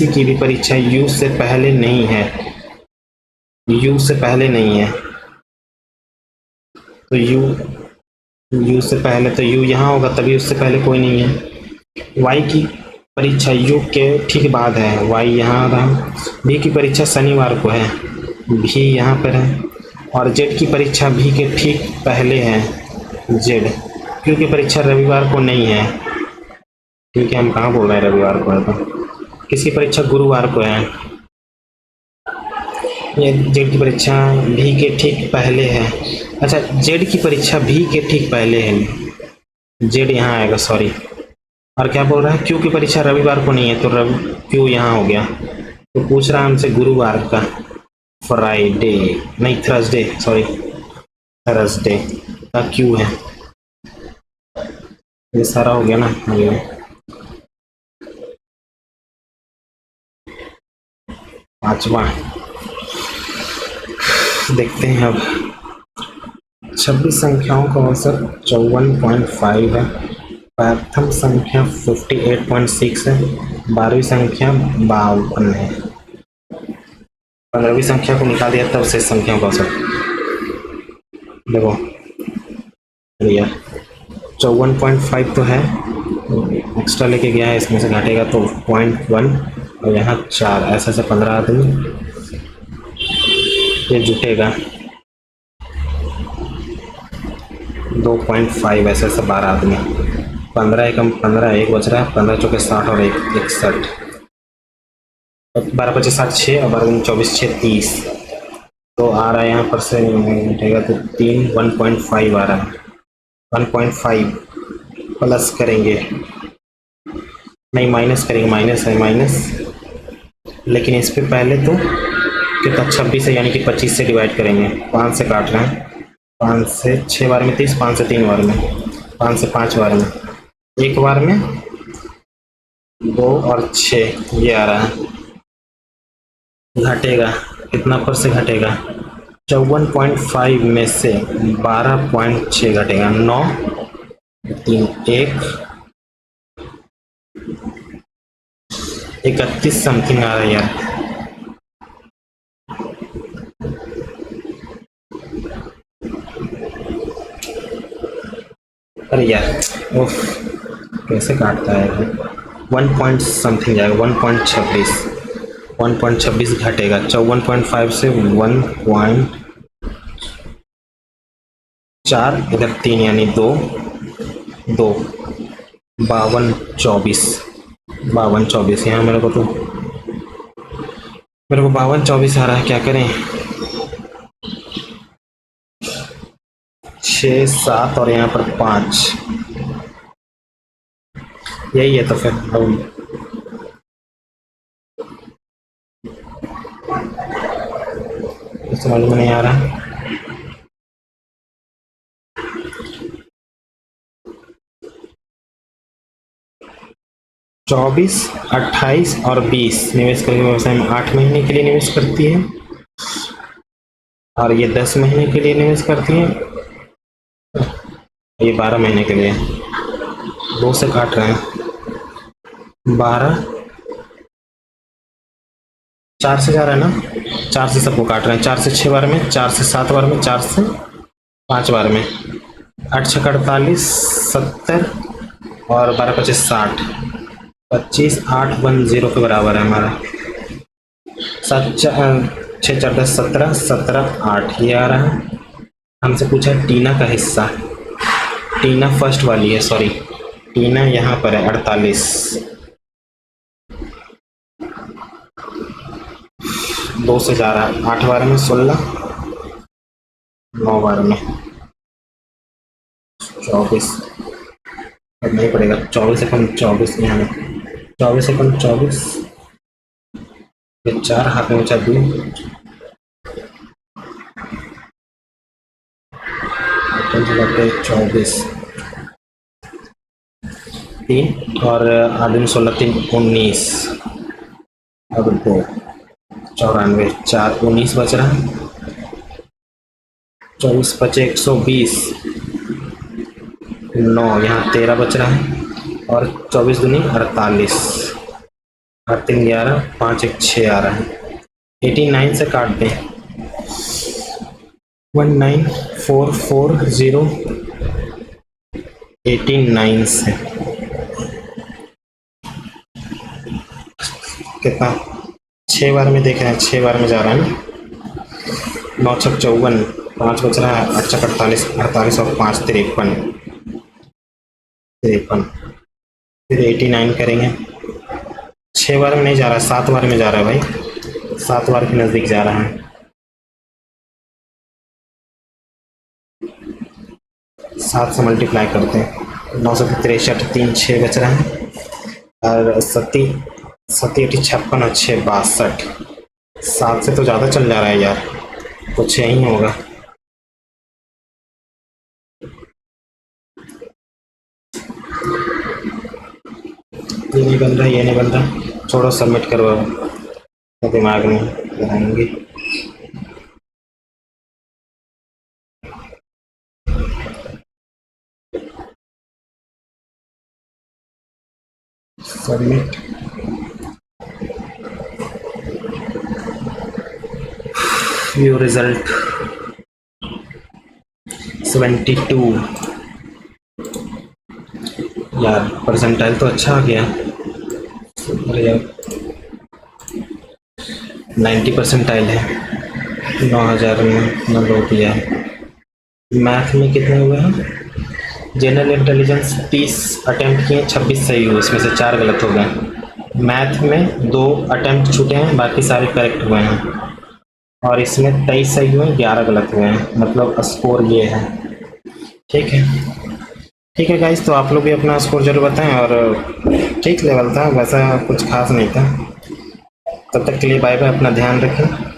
की भी परीक्षा यू से पहले नहीं है। यू से पहले नहीं है तो यू से पहले तो यू यहाँ होगा, तभी उससे पहले कोई नहीं है। वाई की परीक्षा यू के ठीक बाद है, वाई यहाँ रहा। भी की परीक्षा शनिवार को है, भी यहाँ पर है। और जेड की परीक्षा भी के ठीक पहले है, जेड। क्यू की परीक्षा रविवार को नहीं है। ठीक है, हम कहाँ बोल रहे हैं रविवार को है, तो किसकी परीक्षा गुरुवार को है। ये जेड की परीक्षा भी के ठीक पहले है। अच्छा, जेड की परीक्षा भी के ठीक पहले है, जेड यहाँ आएगा, सॉरी। और क्या बोल रहा है, क्यू की परीक्षा रविवार को नहीं है, तो क्यू यहाँ हो गया। तो पूछ रहा है हमसे गुरुवार का, फ्राइडे नहीं, थर्सडे, सॉरी, थर्सडे का क्यू है। ये सारा हो गया ना। ये पांचवा देखते हैं अब। 26 संख्याओं का औसत 54.5 है। प्रथम संख्या 58.6 है। 12वीं संख्या 52 है। 15वीं संख्या को निकाल दिया, तब शेष संख्याओं का औसत देखो भैया। 54.5 तो है, एक्स्ट्रा लेके गया है, इसमें से घटेगा तो 0.1, और यहाँ 4, ऐसे से 15 आदमी ये जुटेगा। 2.5 ऐसे से 12 आदमी। 15 एकम 15, एक बच रहा है। 15 चौके 60 और 1 61। 12 25 60 6 और 12 24 6 30। तो आ रहा है यहाँ पर से उठेगा तो 3 1.5 आ रहा है। 1.5 प्लस करेंगे, नहीं माइनस करेंगे, माइनस है माइनस। लेकिन इस पे पहले तो कितना 26 है, यानी कि 25 से डिवाइड करेंगे। 5 से काट रहे हैं, 5 से 6 बार में 30, 5 से 3 बार में, 5 से 5 बार में, एक बार में 2 और 6, ये आ रहा है। घटेगा कितना पर से घटेगा, 54.5 में से 12.6 घटेगा। 9 3 1 31 समथिंग आ रहा है यार। अरे यार उफ, कैसे काटता है। 1 पॉइंट समथिंग जाएगा, 1.26, 1.26 घटेगा। 54.5 से 1.4, इधर 3 यानी 2 2 52 24, 52 24। यहाँ मेरे को 52 24 आ रहा है। क्या करें, 6 7 और यहाँ पर 5, यही है। तो फिर समझ में नहीं आ रहा। चौबीस 28 और 20 निवेश करके व्यवसाय में 8 महीने के लिए निवेश करती है, और ये 10 महीने के लिए निवेश करती है, ये 12 महीने के लिए। 2 से काट रहे हैं, 12, 4 से जा रहा है ना, 4 से सबको काट रहे हैं। 4 से 6 बार में, 4 से 7 बार में, 4 से 5 बार में। 8 6 48 70 और 12 25 60, 25 8 1 0 के बराबर है हमारा। 7 6 4 10 17 17 8, ये आ रहा है। हमसे पूछा टीना का हिस्सा, टीना फर्स्ट वाली है, सॉरी, टीना यहाँ पर है 48। 2 से जा रहा है, 8 बार में 16, 9 बार में 24, अब नहीं पड़ेगा। 24 एकम 24, यहाँ में 24 एकम 24, ये 4 हाथ में बचा 2, 24 3 और 8 16 3 19, अब 2 94 4 19 बच रहा है। 24 बचे 120, 9 यहाँ 13 बच रहा है और 24 दूनी 48, 8 3 11, 5 1 6 आ रहा है। 89 से काट दें, 19440 89 से कितना, 6 बार में देख रहे हैं, 6 बार में जा रहा है ना। 9 छक 54, 5 बच रहा है, 8 छक 48, 48 और 5 53, 53 फिर 89 करेंगे। 6 बार में नहीं जा रहा है, 7 बार में जा रहा है भाई, 7 बार के नज़दीक जा रहा है। 7 से मल्टीप्लाई करते हैं, 9 से 63, 3 6 बच रहा है और 7 7 56 और 6 62, 7 से तो ज़्यादा चल जा रहा है यार, तो 6 ही होगा। ये नहीं बन रहा, ये नहीं बन रहा, छोड़ो सबमिट करो, अब दिमाग नहीं लगाएंगे। सबमिट, व्यू रिजल्ट 72 यार, परसेंटाइल तो अच्छा आ गया। अरे यार 90 परसेंटाइल है, 9000 में इतना लो दिया है। मैथ में कितने हुए हैं? जनरल इंटेलिजेंस 30 अटेम्प्ट किए, 26 सही हुए, इसमें से 4 गलत हो गए। मैथ में 2 अटेम्प्ट छूटे हैं, बाकी सारे करेक्ट हुए हैं और इसमें 23 सही हुए, 11 गलत हुए हैं, मतलब स्कोर ये है। ठीक है, ठीक है गाइस, तो आप लोग भी अपना स्कोर जरूर बताएं। और ठीक लेवल था, वैसा कुछ खास नहीं था। तब तक के लिए बाय बाय, अपना ध्यान रखें।